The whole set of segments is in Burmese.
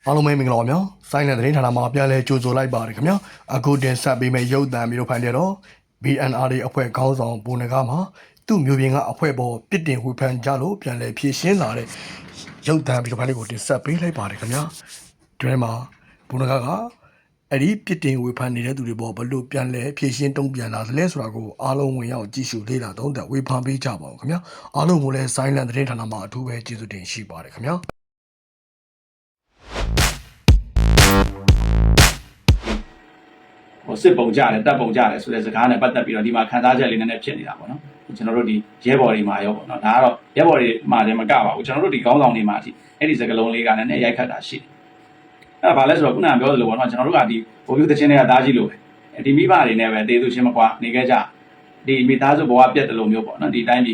အားလုံးပဲမင်္ဂလာပါများ။စိုင်းတဲ့သတင်းဌာနမှာပြန်လည်ကြိုဆိုလိုက်ပါတယ်ခင်ဗျာ။အခုတင်ဆက်ပေးမယ့်ရုပ်သံမျိုးဖိုင်တဲ့တော့ BNRD အဖွဲ့ခေါင်းဆောင်ဘူနဂါမှာသူ့မျိုးပြင်ကအဖွဲ့ပေါ်ပြစ်တင်ဝေဖန်ကြလို့ပြန်လည်ဖြည့်ရှင်းလာတဲ့ရုပ်သံမျိုးဖိုင်လေးကိုတင်ဆက်ပေးလိုက်ပါတယ်ခင်ဗျာ။ဒီမှာဘူနဂါကအဲ့ဒီပြစ်တင်ဝေဖန်နေတဲ့သူတွေပေါ်ဘလို့ပြန်လည်ဖြည့်ရှင်းတုံးပြန်လာသလဲဆိုတာကိုအားလုံးဝင်ရောက်ကြည့်ရှုလေ့လာသုံးသပ်ဝေဖန်ပေးကြပါဦးခင်ဗျာ။အားလုံးကိုလည်းစိုင်းတဲ့သတင်းဌာနမှာအထူးပဲကျေးဇူးတင်ရှိပါတယ်ခင်ဗျာ။ စစ်ပုံကြတယ်တပ်ပုံကြတယ်ဆိုတဲ့စကားနဲ့ပတ်သက်ပြီးတော့ဒီမှာခံစားချက်လေးနည်းနည်းဖြစ်နေတာပေါ့နော်ကျွန်တော်တို့ဒီရဲဘော်တွေမှာရောပေါ့နော်ဒါကတော့ရဲဘော်တွေမှာလည်းမကပါဘူးကျွန်တော်တို့ဒီခေါင်းဆောင်တွေမှာအထိအဲ့ဒီစကားလုံးလေးကလည်းနည်းရိုက်ခတ်တာရှိတယ်အဲ့ဒါဘာလဲဆိုတော့ခုနကပြောသလိုပေါ့နော်ကျွန်တော်တို့ကဒီဘိုးပြူတချင်းတွေကသားကြီးလို့ပဲဒီမိဘတွေနဲ့ပဲတေးသူချင်းမကွာနေခဲ့ကြဒီမိသားစုဘဝပြတ်တယ်လို့မျိုးပေါ့နော်ဒီတိုင်းဒ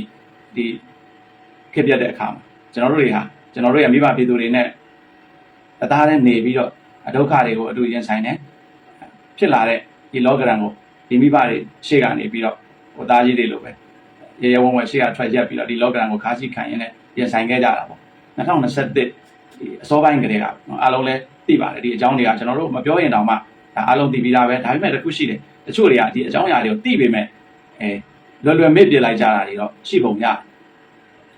ီခက်ပြတ်တဲ့အခါမှာကျွန်တော်တို့တွေဟာကျွန်တော်တို့ရဲ့မိဘပြည်သူတွေနဲ့အသားနဲ့နေပြီးတော့အဒုက္ခတွေကိုအတူရင်ဆိုင်နေဖြစ်လာတဲ့ဒီလောကရန်ကိုဒီမိဘတွေရှေ့ကနေပြီးတော့ဟိုသားကြီးတွေလိုပဲရေရဲဝုံဝဲရှေ့ကထွက်ရက်ပြီးတော့ဒီလောကရန်ကိုခါးစီခံရင်းနဲ့ရင်ဆိုင်ခဲ့ကြတာပေါ့2021ဒီအစောပိုင်းကလေးကအားလုံးလည်းသိပါတယ်ဒီအကြောင်းတွေကကျွန်တော်တို့မပြောရင်တောင်မှဒါအားလုံးသိပြီးသားပဲဒါပေမဲ့တစ်ခုရှိတယ်တချို့တွေကဒီအကြောင်းအရာတွေကိုသိပေမဲ့လွယ်မေ့ပြလိုက်ကြတာတွေတော့ရှိပုံရတယ်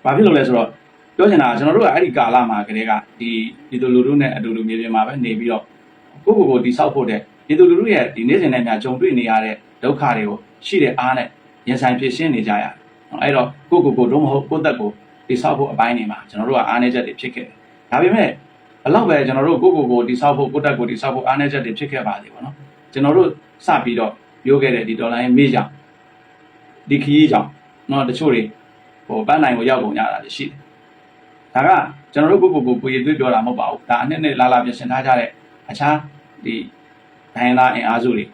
ဘာဖြစ်လို့လဲဆိုတော့ပြောချင်တာကကျွန်တော်တို့ကအဲ့ဒီကာလမှာကလေးကဒီလူလူနဲ့အတူတူမြေပြင်မှာပဲနေပြီးတော့ကိုတိဆောက်ဖို့တဲ့ဒီလူလူရဲ့ဒီနေ့စဉ်နဲ့များကြုံတွေ့နေရတဲ့ဒုက္ခတွေကိုရှိတဲ့အားနဲ့ရင်ဆိုင်ဖြစ်ရှင်းနေကြရတယ်။အဲ့တော့ကိုတို့မဟုတ်ကိုယ့်တက်ကိုတိဆောက်ဖို့အပိုင်းနေမှာကျွန်တော်တို့ကအားနည်းချက်တွေဖြစ်ခဲ့တယ်။ဒါပေမဲ့ဘလောက်ပဲကျွန်တော်တို့ကိုတိဆောက်ဖို့ကိုယ့်တက်ကိုတိဆောက်ဖို့အားနည်းချက်တွေဖြစ်ခဲ့ပါသေးပေါ့နော်။ကျွန်တော်တို့စပြီးတော့ပြောခဲ့တဲ့ဒီဒေါ်လာရဲ့မေးကြောင်ဒီခရီးကြောင်နော်တချို့တွေပန်းနိုင်ကိုရောက်ကုန်ကြတာလည်းရှိတယ်။ဒါကကျွန်တော်တို့ကိုရည်သွေးပြောတာမဟုတ်ပါဘူး။ဒါအနှစ်နဲ့လာပြင်ဆင်ထားကြတဲ့အခြားဒီတိုင်းသားအင်အားစုတွေ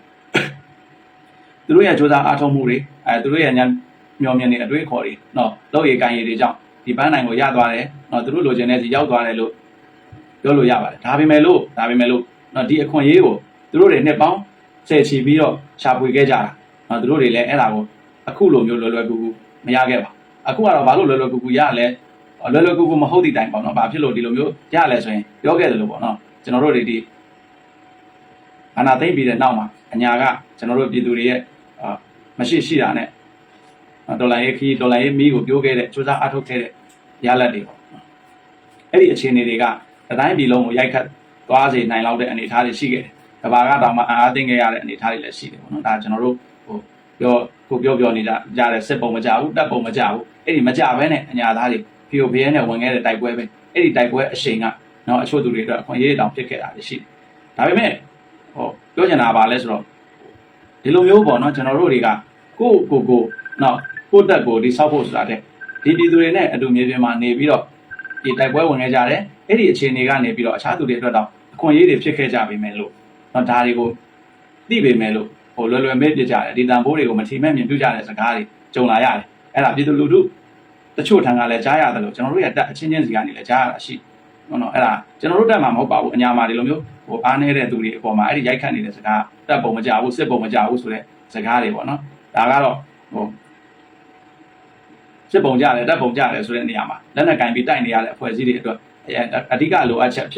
သူတို့ရဲ့စ조사အားထုတ်မှုတွေသူတို့ရဲ့ညမျောမြင်နေအတွေ့အခေါ်တွေနော်လောက်ရည်ကန်ရည်တွေကြောင့်ဒီပန်းနိုင်ကိုရသွားတယ်နော်သူတို့လိုချင်တဲ့စီရောက်သွားတယ်လို့ပြောလို့ရပါတယ်ဒါပေမဲ့လို့နော်ဒီအခွင့်အရေးကိုသူတို့တွေနှစ်ပေါင်းဆယ်ချီပြီးတော့ရှာဖွေခဲ့ကြတာနော်သူတို့တွေလည်းအဲ့ဒါကိုအခုလိုမျိုးလွယ်လွယ်ကူကူမရခဲ့ပါအခုကတော့ဘာလို့လွယ်လွယ်ကူကူရလဲလွယ်လွယ်ကူကူမဟုတ်သည့်တိုင်ပေါ့နော်ဘာဖြစ်လို့ဒီလိုမျိုးရလဲဆိုရင်ပြောခဲ့တယ်လို့ပေါ့နော်ကျွန်တော်တို့တွေဒီအနာသိမ့်ပြီးတဲ့နောက်မှာအညာကကျွန်တော်တို့ပြည်သူတွေရဲ့မရှိတာနဲ့ဒေါ်လာရေးမီးကိုပြိုးခဲ့တဲ့စ조사အားထုတ်ခဲ့တဲ့ရလဒ်တွေပေါ့အဲ့ဒီအခြေအနေတွေကတိုင်းပြည်လုံးကိုရိုက်ခတ်သွားစေနိုင်လောက်တဲ့အနေအထားတွေရှိခဲ့တယ်။ကဘာကတောင်မှအားသိမ့်ခဲ့ရတဲ့အနေအထားတွေလည်းရှိတယ်ပေါ့နော်။ဒါကျွန်တော်တို့ပြောနေကြတဲ့စစ်ပုံမကြဘူးတပ်ပုံမကြဘူးအဲ့ဒီမကြဘဲနဲ့အညာသားတွေဖီယိုနဲ့ဝင်ခဲ့တဲ့တိုက်ပွဲပဲအဲ့ဒီတိုက်ပွဲအရှိန်ကနော်အချို့သူတွေအတွက်အခွင့်အရေးတောင်ဖြစ်ခဲ့တာလည်းရှိတယ်။ဒါပေမဲ့ပြောချင်တာပါလဲဆိုတော့ဒီလိုမျိုးပေါ့နော်ကျွန်တော်တို့တွေကကိုနော်ကိုတက်ကိုဒီဆောက်ဖို့ဆိုတာတဲ့ဒီပြည်သူတွေနဲ့အတူမြေပြင်မှာနေပြီးတော့ဒီတိုက်ပွဲဝင်ခဲ့ကြတယ်အဲ့ဒီအခြေအနေကနေပြီးတော့အခြားသူတွေအတွက်တော့အခွင့်အရေးတွေဖြစ်ခဲ့ကြပြီမယ်လို့နော်ဒါတွေကိုသိပေမဲ့လို့လွယ်လွယ်မဲ့ပြကြတယ်ဒီတန်ဖိုးတွေကိုမထီမဲ့မြင်ပြကြတဲ့စကားတွေကြုံလာရတယ်အဲ့ဒါပြည်သူလူထုတချို့ထံကလည်းကြားရတယ်လို့ကျွန်တော်တို့ရဲ့တက်အချင်းချင်းစီကနေလည်းကြားရတာရှိနော်အဲ့ဒါကျွန်တော်တို့တက်မှာမဟုတ်ပါဘူးအညာမှာဒီလိုမျိုးအားနေတဲ့သူတွေအပေါ်မှာအဲ့ဒီရိုက်ခတ်နေတဲ့စကားတက်ပုံမကြဘူးစစ်ပုံမကြဘူးဆိုတဲ့စကားတွေပေါ့နော်ဒါကတော့စစ်ပုံကြတယ်တက်ပုံကြတယ်ဆိုတဲ့နေရာမှာလက်နက်ကင်ပြီးတိုက်နေရတဲ့အဖွဲ့အစည်းတွေအတွက်အဓိကလိုအပ်ချက်ဖ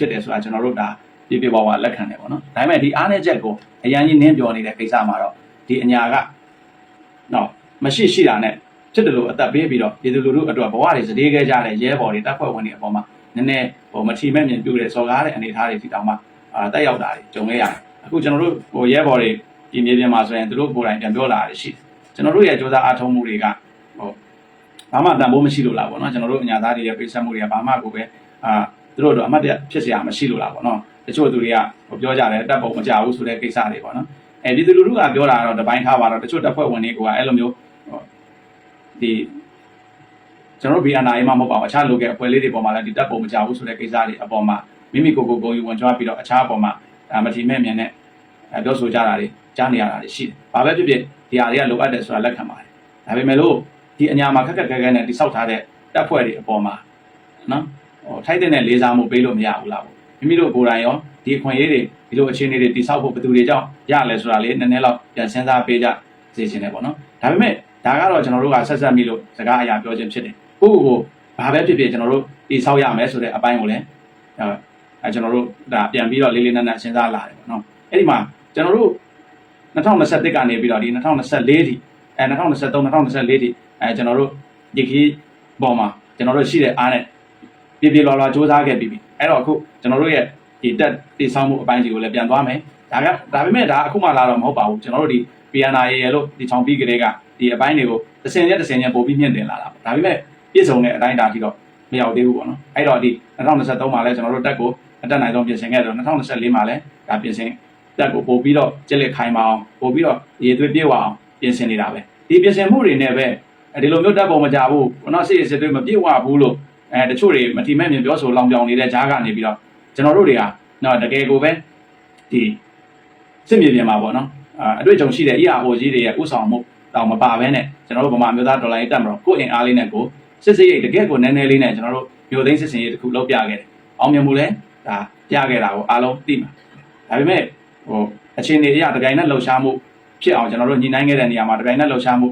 ြစ်တယ်ဆိုတာကျွန်တော်တို့ဒါပြပါလက်ခံတယ်ပေါ့နော်ဒါပေမဲ့ဒီအားနည်းချက်ကိုအရန်ကြီးနင်းပြောနေတဲ့ကိစ္စမှာတော့ဒီအညာကနော်မရှိတာနဲ့ဖြစ်တယ်လို့အသက်ပေးပြီးတော့ပြည်သူလူထုအတွက်ဘဝတွေစတေးခဲ့ကြတဲ့ရဲဘော်တွေတပ်ဖွဲ့ဝင်တွေအပေါ်မှာနည်းနည်းမထီမဲ့မြင်ပြတဲ့စော်ကားတဲ့အနေအထားတွေဒီတောင်မှတက်ရောက်တာတွေကြုံခဲ့ရတယ်အခုကျွန်တော်တို့ရဲဘော်တွေဒီမြေပြင်မှာဆိုရင်သူတို့ကိုယ်တိုင်ပြန်ပြောလာတာရှိတယ်ကျွန်တော်တို့ရဲ့စ조사အားထုတ်မှုတွေကဘာမှတန်ဖိုးမရှိလို့လားပေါ့နော်ကျွန်တော်တို့အညာသားတွေရဲ့ပိတ်ဆက်မှုတွေကဘာမှကိုပဲသူတို့တော့အမှတ်တရဖြစ်เสียမရှိလို့လားပေါ့နော်တချို့သူတွေကပြောကြတယ်တပ်ပုံမကြဘူးဆိုတဲ့ကိစ္စတွေပေါ့နော်ဒီသူလူထုကပြောတာတော့တပိုင်းထားပါတော့တချို့တပ်ဖွဲ့ဝင်တွေကအဲ့လိုမျိုးဒီကျွန်တော် BNI မှာမဟုတ်ပါဘူးအခြား local အဖွဲ့လေးတွေပေါ်မှာလည်းဒီတပ်ပုံမကြဘူးဆိုတဲ့ကိစ္စတွေအပေါ်မှာမိမိကိုယ်ယူဝင်ကြွားပြီးတော့အခြားအပေါ်မှာမထီမဲ့မြင်နဲ့ပြောဆိုကြတာတွေကြားနေရတာတွေရှိတယ်။ဘာပဲဖြစ်ဖြစ်ဒီဟာတွေကလိုအပ်တယ်ဆိုတာလက်ခံပါတယ်။ဒါပေမဲ့လို့ဒီအညာမှာခက်ခဲနဲ့တိဆောက်ထားတဲ့တပ်ဖွဲ့တွေအပေါ်မှာနော်ထိုက်တဲ့လေးစားမှုပေးလို့မရဘူးလားပေါ့။မိမိတို့ကိုယ်တိုင်ရောဒီအခွင့်အရေးတွေဒီလိုအခြေအနေတွေတိဆောက်ဖို့ဘယ်သူတွေကြောင့်ရလဲဆိုတာလေးနည်းနည်းတော့ပြန်စဉ်းစားပေးကြစေချင်တယ်ပေါ့နော်။ဒါပေမဲ့ဒါကတော့ကျွန်တော်တို့ကဆက်မိလို့စကားအရာပြောခြင်းဖြစ်တယ်ကိုဘာပဲဖြစ်ဖြစ်ကျွန်တော်တို့တိဆောက်ရမယ်ဆိုတဲ့အပိုင်းကိုလည်း ကျွန်တော်တို့ဒါပြန်ပြီးတော့လေးလေးနက်နက်စဉ်းစားလာတယ်ပေါ့နော်အဲ့ဒီမှာကျွန်တော်တို့2021ကနေပြီးတော့ဒီ2024ထိ2023 2024ထိကျွန်တော်တို့ဒီခီးပေါ်မှာကျွန်တော်တို့ရှိတဲ့အားနဲ့ပြေလော်စူးစမ်းခဲ့ပြီးပြီအဲ့တော့အခုကျွန်တော်တို့ရဲ့ဒီတက်တည်ဆောက်မှုအပိုင်းစီကိုလည်းပြန်သွားမယ်ဒါပေမဲ့ဒါအခုမှလာတော့မဟုတ်ပါဘူးကျွန်တော်တို့ဒီ PNR ရေလို့ဒီချောင်းပြီးကလေးကဒီအပိုင်းတွေကိုတစ်စင်ချင်းပို့ပြီးမြင့်တင်လာတာပေါ့ဒါပေမဲ့ပြည့်စုံတဲ့အတိုင်းအတာထိတော့မရောက်သေးဘူးပေါ့နော်အဲ့တော့ဒီ2023မှာလည်းကျွန်တော်တို့တက်ကိုအတက်နိုင်ဆုံးပြင်ဆင်ခဲ့တယ်2024မှာလည်းဒါပြင်ဆင်တက်ကိုပို့ပြီးတော့ကျက်လက်ခိုင်ပါအောင်ပို့ပြီးတော့ရေသွေးပြေဝအောင်ပြင်ဆင်နေတာပဲဒီပြင်ဆင်မှုတွေနဲ့ပဲဒီလိုမျိုးတက်ပုံမကြဘူးခုနစစ်တွေမပြေဝဘူးလို့တချို့တွေမထီမဲ့မြင်ပြောဆိုလောင်ပြောင်နေတဲ့ကြားကနေပြီးတော့ကျွန်တော်တို့တွေကနော်တကယ်ကိုပဲဒီစစ်မြေပြင်မှာပေါ့နော်အတွေ့အကြုံရှိတဲ့ ERO ကြီးတွေရဲ့ဥဆောင်မှုတောင်မပါဘဲနဲ့ကျွန်တော်တို့ဗမာမျိုးသားဒေါ်လာရေးတက်မလို့ကိုယ့်အင်အားလေးနဲ့ကိုစစ်စစ်ရိတ်တကယ်ကိုနည်းနည်းလေးနဲ့ကျွန်တော်တို့မျိုးသိန်းစစ်စင်ရေးတစ်ခုလုပ်ပြခဲ့တယ်အောင်မြင်မှုလဲဒါပြခဲ့တာကိုအားလုံးသိမှာဒါပေမဲ့အခြေအနေအရတပြိုင်နက်လှုပ်ရှားမှုဖြစ်အောင်ကျွန်တော်တို့ညီနိုင်ခဲ့တဲ့နေရာမှာတပြိုင်နက်လှုပ်ရှားမှု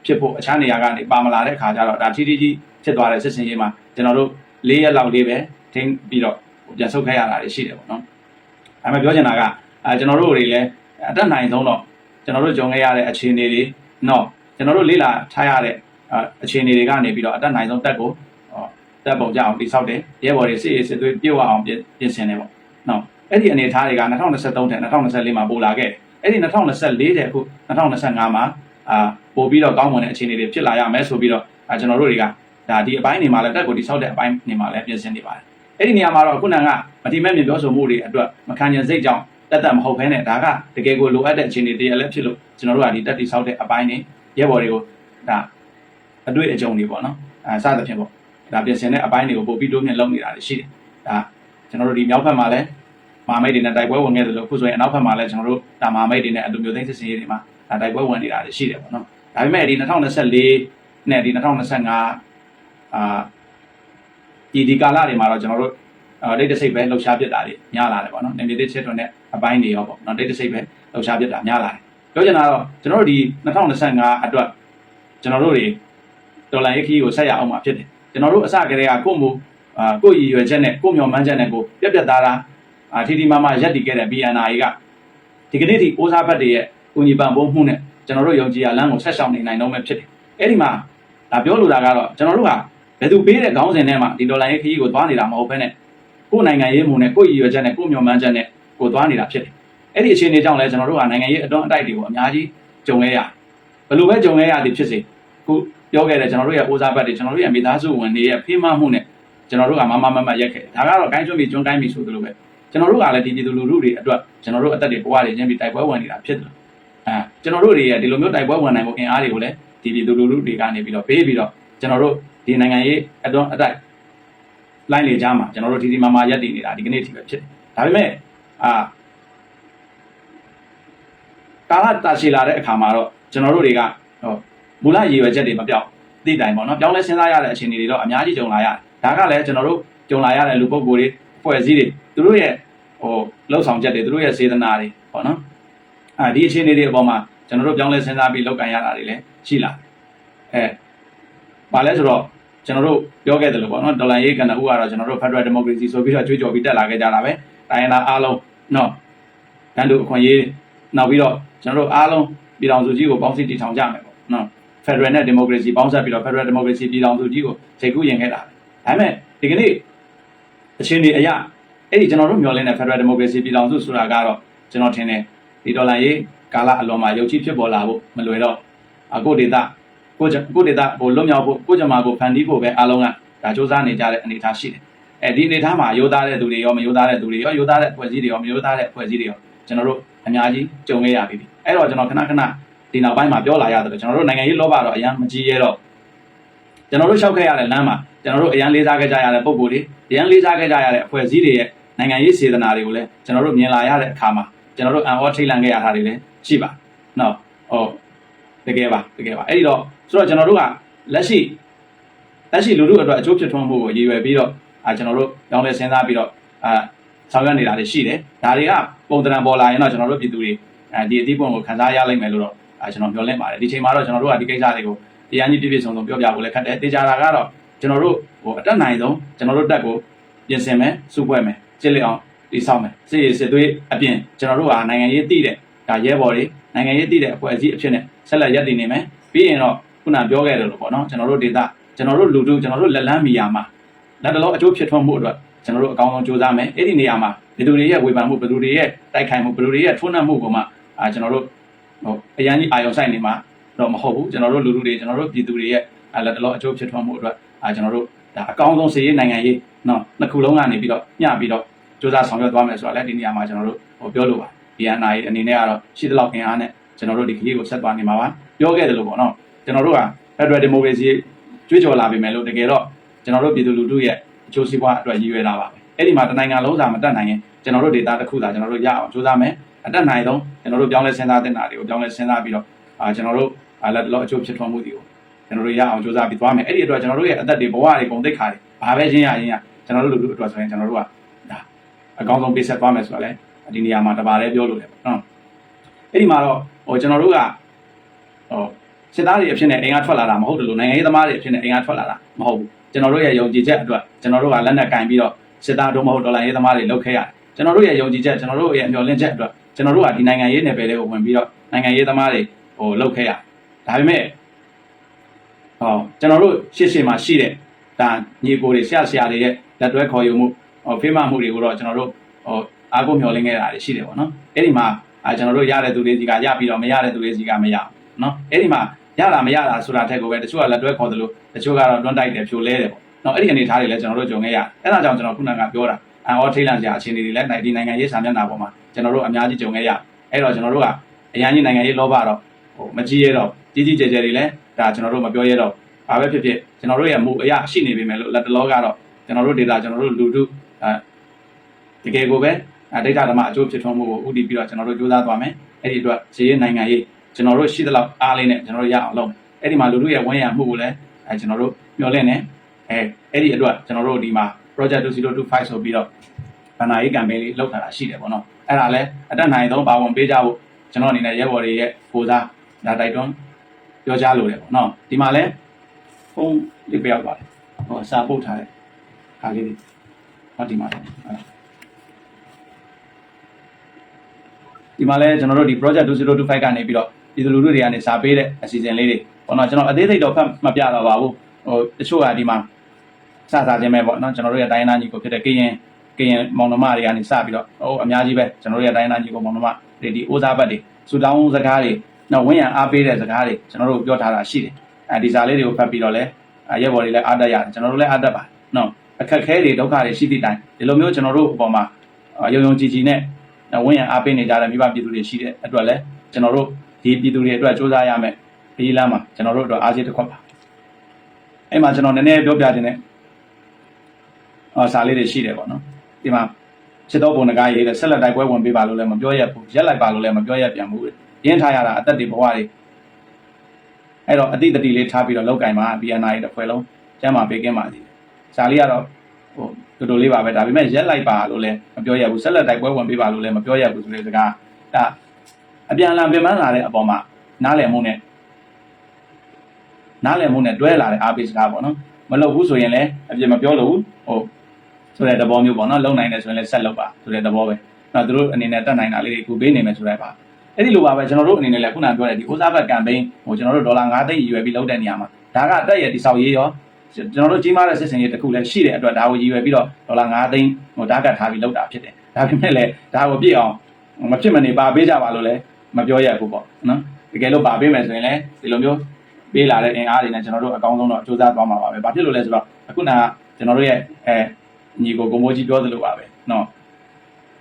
ဖြစ်ဖို့အခြားနေရာကနေပါမလာတဲ့အခါကျတော့ဒါထီးထီးကြီးဖြစ်သွားတဲ့စစ်စင်ရေးမှာကျွန်တော်တို့၄ရက်လောက်လေးပဲထင်းပြီးတော့ပြန်ဆုတ်ခဲ့ရတာရှိတယ်ပေါ့နော်ဒါပေမဲ့ပြောချင်တာကကျွန်တော်တို့တွေလည်းအတက်နိုင်ဆုံးတော့ကျွန်တော်တို့ကြုံခဲ့ရတဲ့အခြေအနေတွေနော်ကျွန်တော်တို့လေ့လာထားရတဲ့အခြေအနေတွေကနေပြီးတော့အတက်နိုင်ဆုံးတက်ကိုတက်ပုံကြအောင်တိဆောက်တယ်ရဲဘော်တွေစစ်သွေးပြုတ်အောင်ပြင်ဆင်တယ်ပေါ့နော်အဲ့ဒီအနေအထားတွေက2023ထဲ2024မှာပိုလာခဲ့တယ်အဲ့ဒီ2024တဲ့အခု2025မှာပို့ပြီးတော့ကောင်းမွန်တဲ့အခြေအနေတွေဖြစ်လာရမယ်ဆိုပြီးတော့ကျွန်တော်တို့တွေကဒါဒီအပိုင်းနေမှာလည်းတက်ကိုတိဆောက်တဲ့အပိုင်းနေမှာလည်းပြင်ဆင်နေပါတယ်အဲ့ဒီနေရာမှာတော့ခုနကမတိမဲ့မြင်ပြောဆိုမှုတွေအတွက်မခံကျင်စိတ်ကြောင့်တက်မဟုတ်ဘဲနဲ့ဒါကတကယ်ကိုလိုအပ်တဲ့အခြေအနေတွေလည်းဖြစ်လို့ကျွန်တော်တို့ကဒီတက်တိဆောက်တဲ့အပိုင်းနေရဲဘော်တွေကိုဒါအတွေ့အကြုံတွေပေါ့နော်စသဖြင့်ပေါ့ဒါပြင်ဆင်တဲ့အပိုင်းတွေကိုပို့ပြီးတိုးမြင့်လုပ်နေတာရှိတယ်ဒါကျွန်တော်တို့ဒီမြောက်ဘက်မှာလည်းမာမိတ်တွေနဲ့တိုက်ပွဲဝင်ခဲ့တယ်လို့အခုဆိုရင်အနောက်ဘက်မှာလည်းကျွန်တော်တို့ဒါမာမိတ်တွေနဲ့အတူမျိုးသိန်းစစ်စင်ရေးတွေမှာဒါတိုက်ပွဲဝင်နေတာရှိတယ်ပေါ့နော်ဒါပေမဲ့ဒီ2024နဲ့ဒီ2025ဒီကာလတွေမှာတော့ကျွန်တော်တို့ဒိတ်တစိတ်ပဲလှုပ်ရှားပြစ်တာတွေများလာတယ်ပေါ့နော်နေပြည်တော်ချစ်တွန်တဲ့အပိုင်းတွေရောပေါ့နော်ဒိတ်တစိတ်ပဲလှုပ်ရှားပြစ်တာများလာတယ်ပြောချင်တာတော့ကျွန်တော်တို့ဒီ2025အတွက်ကျွန်တော်တို့တွေဒေါ်လာရေးခီးကိုဆက်ရအောင်မှာဖြစ်တယ်ကျွန်တော်တို့အစကတည်းကကိုယ့်မူကိုယ့်ရည်ရွယ်ချက်နဲ့ကိုယ့်မျှော်မှန်းချက်နဲ့ကိုပြတ်သားတာထီထီမာမာရက်တည်ခဲ့တဲ့ BNR ကဒီကနေ့ထိပိုးစားဘက်တွေရဲ့ဦးညီပံ့ပိုးမှုနဲ့ကျွန်တော်တို့ယုံကြည်ရလမ်းကိုဆက်ဆောင်နေနိုင်တော့မှဖြစ်တယ်အဲ့ဒီမှာဒါပြောလိုတာကတော့ကျွန်တော်တို့ကဘယ်သူပေးတဲ့ခေါင်းစဉ်ထဲမှာဒီဒေါ်လာရေးခီးကိုသွားနေတာမဟုတ်ဘဲနဲ့ကိုယ်နိုင်ငံရေးမှုနဲ့ကိုယ့်ရည်ရွယ်ချက်နဲ့ကိုယ့်မျှော်မှန်းချက်နဲ့ကိုသွားနေတာဖြစ်တယ်အဲ့ဒီအခြေအနေကြောင့်လည်းကျွန်တော်တို့ကနိုင်ငံရေးအတွန်းအတိုက်တွေကိုအများကြီးကြုံခဲ့ရဘယ်လိုပဲကြုံခဲ့ရသည်ဖြစ်စေခုပြောခဲ့တဲ့ကျွန်တော်တို့ရဲ့ဦးစားပတ်တွေကျွန်တော်တို့ရဲ့မိသားစုဝင်တွေရဲ့ဖေးမမှုနဲ့ကျွန်တော်တို့ကမမရက်ခဲ့ဒါကတော့ကိုင်းကျွန်းပြီးကျွန်းတိုင်းပြီးဆိုသလိုပဲကျွန်တော်တို့ကလည်းဒီပြည်သူလူထုတွေအတွက်ကျွန်တော်တို့အသက်တွေဘဝတွေချင်းပြီးတိုက်ပွဲဝင်နေတာဖြစ်တယ်ကျွန်တော်တို့တွေရဲ့ဒီလိုမျိုးတိုက်ပွဲဝင်နိုင်မှုအင်အားတွေကိုလည်းဒီပြည်သူလူထုတွေကနေပြီးတော့ပေးပြီးတော့ကျွန်တော်တို့ဒီနိုင်ငံရေးအတွန်းအတိုက်လိုင်းလေကြားမှာကျွန်တော်တို့ဒီမာမာရက်တည်နေတာဒီကနေ့ထိပဲဖြစ်တယ်ဒါပေမဲ့ကာလတာရှည်လာတဲ့အခါမှာတော့ကျွန်တော်တို့တွေကမူလရည်ရွယ်ချက်တွေမပြောင်းသိတိုင်ပေါ့နော်ပြောင်းလဲစဉ်းစားရတဲ့အခြေအနေတွေတော့အများကြီးကြုံလာရတယ်ဒါကလည်းကျွန်တော်တို့ကြုံလာရတဲ့လူပုဂ္ဂိုလ်တွေအဖွဲ့အစည်းတွေသူတို့ရဲ့လှုပ်ဆောင်ချက်တွေသူတို့ရဲ့စေတနာတွေပေါ့နော်ဒီအခြေအနေတွေအပေါ်မှာကျွန်တော်တို့ပြောင်းလဲစဉ်းစားပြီးလုပ်ကိုင်ရတာတွေလည်းရှိလာဘာလဲဆိုတော့ကျွန်တော်တို့ပြောခဲ့တယ်လို့ပေါ့နော်ဒေါ်လာရေးကဏ္ဍဥကတော့ကျွန်တော်တို့ Federal Democracy ဆိုပြီးတော့ကြွေးကြော်ပြီးတက်လာခဲ့ကြတာပဲတိုင်းရင်းသားအားလုံးနော်တန်းတူအခွင့်အရေးနောက်ပြီးတော့ကျွန်တော်တို့အားလုံးပြည်ထောင်စုကြီးကိုပေါင်းစည်းတည်ထောင်ကြမယ်ပေါ့နော် Federal နဲ့ Democracy ပေါင်းစပ်ပြီးတော့ Federal Democracy ပြည်ထောင်စုကြီးကိုချိန်ကူးရင်ခဲ့တာဒါပေမဲ့ဒီကနေ့အချင်းတွေအရာအဲ့ဒီကျွန်တော်တို့မျှော်လင့်တဲ့ Federal Democracy ပြည်ထောင်စုဆိုတာကတော့ကျွန်တော်ထင်တယ်ဒီဒေါ်လာရေးကာလအလွန်မှာရုပ်ချဖြစ်ပေါ်လာဖို့မလွယ်တော့ကိုဒေတာကိုဒေတာကိုလွတ်မြောက်ဖို့ကိုကြမှာကိုဖန်တီးဖို့ပဲအားလုံးကဒါစ조사နေကြတဲ့အနေအထားရှိတယ်ဒီအနေအထားမှာရိုးသားတဲ့သူတွေရောမရိုးသားတဲ့သူတွေရောရိုးသားတဲ့အဖွဲ့အစည်းတွေရောမရိုးသားတဲ့အဖွဲ့အစည်းတွေရောကျွန်တော်တို့အများကြီးကြုံခဲ့ရပြီအဲ့တော့ကျွန်တော်ခဏဒီနောက်ပိုင်းမှာပြောလာရတယ်ကျွန်တော်တို့နိုင်ငံရေးလောဘတော့အရင်မကြီးရဲတော့ကျွန်တော်တို့ရှောက်ခဲ့ရတဲ့လမ်းမှာကျွန်တော်တို့အရင်လေးစားခဲ့ကြရတဲ့ပုံကိုယ်တွေအရင်လေးစားခဲ့ကြရတဲ့အဖွဲ့အစည်းတွေရဲ့နိုင်ငံရေးစေတနာတွေကိုလည်းကျွန်တော်တို့မြင်လာရတဲ့အခါမှာကျွန်တော်တို့အံ့ဩထိတ်လန့်ခဲ့ရတာတွေလည်းရှိပါနော်တကယ်ပါအဲ့ဒီတော့ဆိုတော့ကျွန်တော်တို့ကလက်ရှိလူထုအတွက်အကျိုးဖြစ်ထွန်းမှုကိုရည်ရွယ်ပြီးတော့ကျွန်တော်တို့တောင်းလဲစဉ်းစားပြီးတော့ဆောင်ရွက်နေတာတွေရှိတယ်ဒါတွေကပုံသဏ္ဍာန်ပေါ်လာရင်တော့ကျွန်တော်တို့ပြည်သူတွေဒီအသီးပွင့်ကိုခံစားရလိမ့်မယ်လို့တော့ကျွန်တော်ပြောလင့်ပါတယ်ဒီချိန်မှာတော့ကျွန်တော်တို့ကဒီကိစ္စတွေကိုတရားကြီးပြည့်စုံပြောပြဖို့လည်းခက်တယ်တေချာတာကတော့ကျွန်တော်တို့အတက်နိုင်ဆုံးကျွန်တော်တို့တက်ကိုပြင်ဆင်မယ်စုဖွဲ့မယ် စစ်လက်အောင်ဒီဆောင်မယ်စစ်သွေးအပြင်ကျွန်တော်တို့ဟာနိုင်ငံရေးတည်တဲ့ဒါရဲဘော်တွေနိုင်ငံရေးတည်တဲ့အဖွဲ့အစည်းအဖြစ်နဲ့ဆက်လက်ရပ်တည်နေမယ်ပြီးရင်တော့ခုနပြောခဲ့တယ်လို့ပေါ့နော်ကျွန်တော်တို့ဒေတာကျွန်တော်တို့လူထုကျွန်တော်တို့လက်လန်းမီယာမှာလက်တလုံးအကျိုးဖြစ်ထွန်းမှုအတွက်ကျွန်တော်တို့အကောင်းဆုံးကြိုးစားမယ်အဲ့ဒီနေရာမှာဘယ်သူတွေရဲ့ဝေဖန်မှုဘယ်သူတွေရဲ့တိုက်ခိုက်မှုဘယ်သူတွေရဲ့ထိုးနှက်မှုကိုမှကျွန်တော်တို့အရန်ကြီးအာရုံစိုက်နေမှာတော့မဟုတ်ဘူးကျွန်တော်တို့လူထုတွေကျွန်တော်တို့ပြည်သူတွေရဲ့လက်တလုံးအကျိုးဖြစ်ထွန်းမှုအတွက်ကျွန်တော်တို့ဒါအကောင်းဆုံးစီရေးနိုင်ငံရေးနော်နှစ်ခုလုံးကနေပြီးတော့ညှပြီးတော့စူးစမ်းဆောင်ရွက်သွားမယ်ဆိုတာလည်းဒီနေရာမှာကျွန်တော်တို့ပြောလို့ပါ BNI အနေနဲ့ကတော့ရှိသလောက်ခင်အားနဲ့ကျွန်တော်တို့ဒီခရီးကိုဆက်သွားနေမှာပါပြောခဲ့တယ်လို့ပေါ့နော်ကျွန်တော်တို့က Federal Democracy ကြွေးကြော်လာပြီမယ်လို့တကယ်တော့ကျွန်တော်တို့ပြည်သူလူထုရဲ့အကျိုးစီးပွားအတွက်ရည်ရွယ်တာပါပဲအဲ့ဒီမှာတနိုင်ငံလုံးစာမတက်နိုင်ရင်ကျွန်တော်တို့ data တစ်ခုသာကျွန်တော်တို့ရအောင်စူးစမ်းမယ်အတက်နိုင်ဆုံးကျွန်တော်တို့ပြောင်းလဲစဉ်းစားတင်တာတွေကိုပြောင်းလဲစဉ်းစားပြီးတော့ကျွန်တော်တို့လက်တလုံးအကျိုးဖြစ်ထွန်းမှုတွေကိုကျွန်တော်တို့ရအောင်စူးစမ်းပြီးသွားမယ်အဲ့ဒီအတွက်ကျွန်တော်တို့ရဲ့အသက်တွေဘဝတွေပုံသိက္ခာတွေဘာပဲချင်းရရင်ကျွန်တော်တို့လူထုအတွက်ဆိုရင်ကျွန်တော်တို့ကဒါအကောင်းဆုံးပေးဆက်သွားမယ်ဆိုတာလေဒီနေရာမှာတပါးလေးပြောလို့လေပေါ့နော်အဲ့ဒီမှာတော့ကျွန်တော်တို့ကစစ်သားတွေအဖြစ်နဲ့အိမ်ကထွက်လာတာမဟုတ်တယ်လို့နိုင်ငံရေးသမားတွေအဖြစ်နဲ့အိမ်ကထွက်လာတာမဟုတ်ဘူးကျွန်တော်တို့ရဲ့ယုံကြည်ချက်အတွက်ကျွန်တော်တို့ကလက်နက်ကင်ပြီးတော့စစ်သားတို့မဟုတ်ဒေါ်လာရေးသမားတွေလုပ်ခဲ့ရတယ်ကျွန်တော်တို့ရဲ့ယုံကြည်ချက်ကျွန်တော်တို့ရဲ့မျှော်လင့်ချက်အတွက်ကျွန်တော်တို့ကဒီနိုင်ငံရေးနယ်ပယ်လေးကိုဝင်ပြီးတော့နိုင်ငံရေးသမားတွေလုပ်ခဲ့ရဒါပေမဲ့ကျွန်တော်တို့ရှေ့မှာရှိတဲ့ဒါညီကိုတွေဆရာတွေရဲ့လက်တွဲခေါ်ယူမှုဖေးမမှုတွေကိုတော့ကျွန်တော်တို့အားကိုးမျှော်လင့်ခဲ့တာရှိတယ်ပေါ့နော်အဲ့ဒီမှာကျွန်တော်တို့ရတဲ့သူတွေစီကရပြီးတော့မရတဲ့သူတွေစီကမရဘူးနော်အဲ့ဒီမှာရတာမရတာဆိုတာထက်ကိုပဲတချို့ကလက်တွဲခေါ်တယ်လို့တချို့ကတော့တွန်းတိုက်တယ်ဖြိုလဲတယ်ပေါ့နော်အဲ့ဒီအနေထားတွေလည်းကျွန်တော်တို့ကြုံခဲ့ရအဲ့ဒါကြောင့်ကျွန်တော်ခုနကပြောတာထိတ်လန့်စရာအခြေအနေတွေလည်းဒီနိုင်ငံရေးစာမျက်နှာပေါ်မှာကျွန်တော်တို့အများကြီးကြုံခဲ့ရအဲ့တော့ကျွန်တော်တို့ကအရန်ကြီးနိုင်ငံရေးလောဘတော့မကြီးရတော့ကြီးကျယ်တွေလည်းဒါကျွန်တော်တို့မပြောရတော့ဘာပဲဖြစ်ဖြစ်ကျွန်တော်တို့ရဲ့မူအရာရှိနေပြီမယ်လို့လက်တလောကတော့ကျွန်တော်တို့ဒေတာကျွန်တော်တို့လူထုတကယ်ကိုပဲဒိဋ္ဌဓမ္မအကျိုးဖြစ်ထွန်းမှုကိုဥတည်ပြီးတော့ကျွန်တော်တို့ကြိုးစားသွားမယ်အဲ့ဒီအတွက်ဈေးနိုင်ငံရေးကျွန်တော်တို့ရှိသလောက်အားလေးနဲ့ကျွန်တော်တို့ရအောင်လုပ်မယ်အဲ့ဒီမှာလူထုရဲ့ဝန်ရမှုကိုလည်းကျွန်တော်တို့မျှော်လင့်နေအဲ့ဒီအတွက်ကျွန်တော်တို့ဒီမှာ project 2025ဆိုပြီးတော့ဗန္နာရေး campaign လေးလုပ်ထားတာရှိတယ်ပေါ့နော်အဲ့ဒါလည်းအတက်နိုင်ဆုံးပါဝင်ပေးကြဖို့ကျွန်တော်အနေနဲ့ရဲဘော်တွေရဲ့ကိုစားဒါတိုက်တွန်းပြောကြားလိုတယ်ပေါ့နော်ဒီမှာလည်းဖုန်းလေးပြောက်သွားတယ်စာပို့ထားတယ်ခါလေးဒီမှာဒီမှာလဲကျွန်တော်တို့ဒီ project 2025ကနေပြီးတော့ပြည်သူလူထုတွေကနေစာပေးတဲ့အစီအစဉ်လေးတွေပေါ့နော်ကျွန်တော်အသေးစိတ်တော့ဖတ်မပြတော့ပါဘူးတချို့ကဒီမှာစခြင်းပဲပေါ့နော်ကျွန်တော်တို့ရဲ့တိုင်းသားညီကိုဖြစ်တဲ့ကရင်မောင်နှမတွေကနေစပြီးတော့အများကြီးပဲကျွန်တော်တို့ရဲ့တိုင်းသားညီကိုမောင်နှမတွေဒီအိုးစားဘတ်တွေစူတောင်းစကားတွေနော်ဝင်းရံအားပေးတဲ့စကားတွေကျွန်တော်တို့ပြောထားတာရှိတယ်ဒီစာလေးတွေကိုဖတ်ပြီးတော့လဲရဲဘော်တွေလည်းအားတက်ရတယ်ကျွန်တော်တို့လည်းအားတက်ပါနော်အခက်ခဲတွေဒုက္ခတွေရှိသည့်တိုင်ဒီလိုမျိုးကျွန်တော်တို့အပေါ်မှာယုံကြည်နဲ့ဝင်းရံအားပေးနေကြတဲ့မိဘပြည်သူတွေရှိတဲ့အတွက်လည်းကျွန်တော်တို့ဒီပြည်သူတွေအတွက်စူးစမ်းရမယ်ဒီလမ်းမှာကျွန်တော်တို့အတွက်အားကြီးတစ်ခွက်ပါအဲ့မှာကျွန်တော်နည်းနည်းပြောပြခြင်းနဲ့စာလေးတွေရှိတယ်ပေါ့နော်ဒီမှာစစ်တော့ဘုံငကားရေးတဲ့ဆက်လက်တိုက်ပွဲဝင်ပေးပါလို့လည်းမပြောရဘူးရက်လိုက်ပါလို့လည်းမပြောရပြန်ဘူးရင်းထားရတာအသက်တွေဘဝတွေအဲ့တော့အတိတတိလေးထားပြီးတော့လောက်ကင်မှာ BNI တစ်ဖွဲ့လုံးကျမ်းမာပေးကင်းပါစီစာလေးကတော့တော်တော်လေးပါပဲဒါပေမဲ့ရက်လိုက်ပါလို့လည်းမပြောရဘူးဆက်လက်တိုက်ပွဲဝင်ပေးပါလို့လည်းမပြောရဘူးဆိုတဲ့စကားဒါအပြန်အလှန်ပြင်ပန်းလာတဲ့အပေါ်မှာနားလည်မှုနဲ့တွဲလာတဲ့အားပေးစကားပေါ့နော်မလုပ်ဘူးဆိုရင်လည်းအပြစ်မပြောလို့ဆိုတဲ့သဘောမျိုးပေါ့နော်လုံနိုင်တယ်ဆိုရင်လည်းဆက်လုပ်ပါဆိုတဲ့သဘောပဲသူတို့အနေနဲ့တတ်နိုင်တာလေးတွေကူပေးနေမယ်ဆိုတဲ့ပါအဲ့ဒီလိုပါပဲကျွန်တော်တို့အနေနဲ့လည်းခုနပြောတဲ့ဒီဥစားဘတ်ကမ်ပိန်းကျွန်တော်တို့ဒေါ်လာ9သိန်းရည်ရွယ်ပြီးလုပ်တဲ့နေရာမှာဒါကတက်ရတိဆောက်ရေးရောကျွန်တော်တို့ကြီးမားတဲ့စစ်စင်ရေးတစ်ခုလည်းရှိတဲ့အတွက်ဒါကိုရည်ရွယ်ပြီးတော့ဒေါ်လာ9သိန်းတားကတ်ထားပြီးလုပ်တာဖြစ်တယ်ဒါပေမဲ့လည်းဒါကိုပြည့်အောင်မဖြစ်မနေပါပေးကြပါလို့လည်းမပြောရဘူးပေါ့နော်တကယ်လို့ပါပေးမယ်ဆိုရင်လည်းဒီလိုမျိုးပေးလာတဲ့အင်အားတွေနဲ့ကျွန်တော်တို့အကောင်းဆုံးတော့စူးစမ်းသွားမှာပါပဲဘာဖြစ်လို့လဲဆိုတော့အခုနကကျွန်တော်တို့ရဲ့ညီကိုမိုးကြီးပြောသလိုပါပဲနော်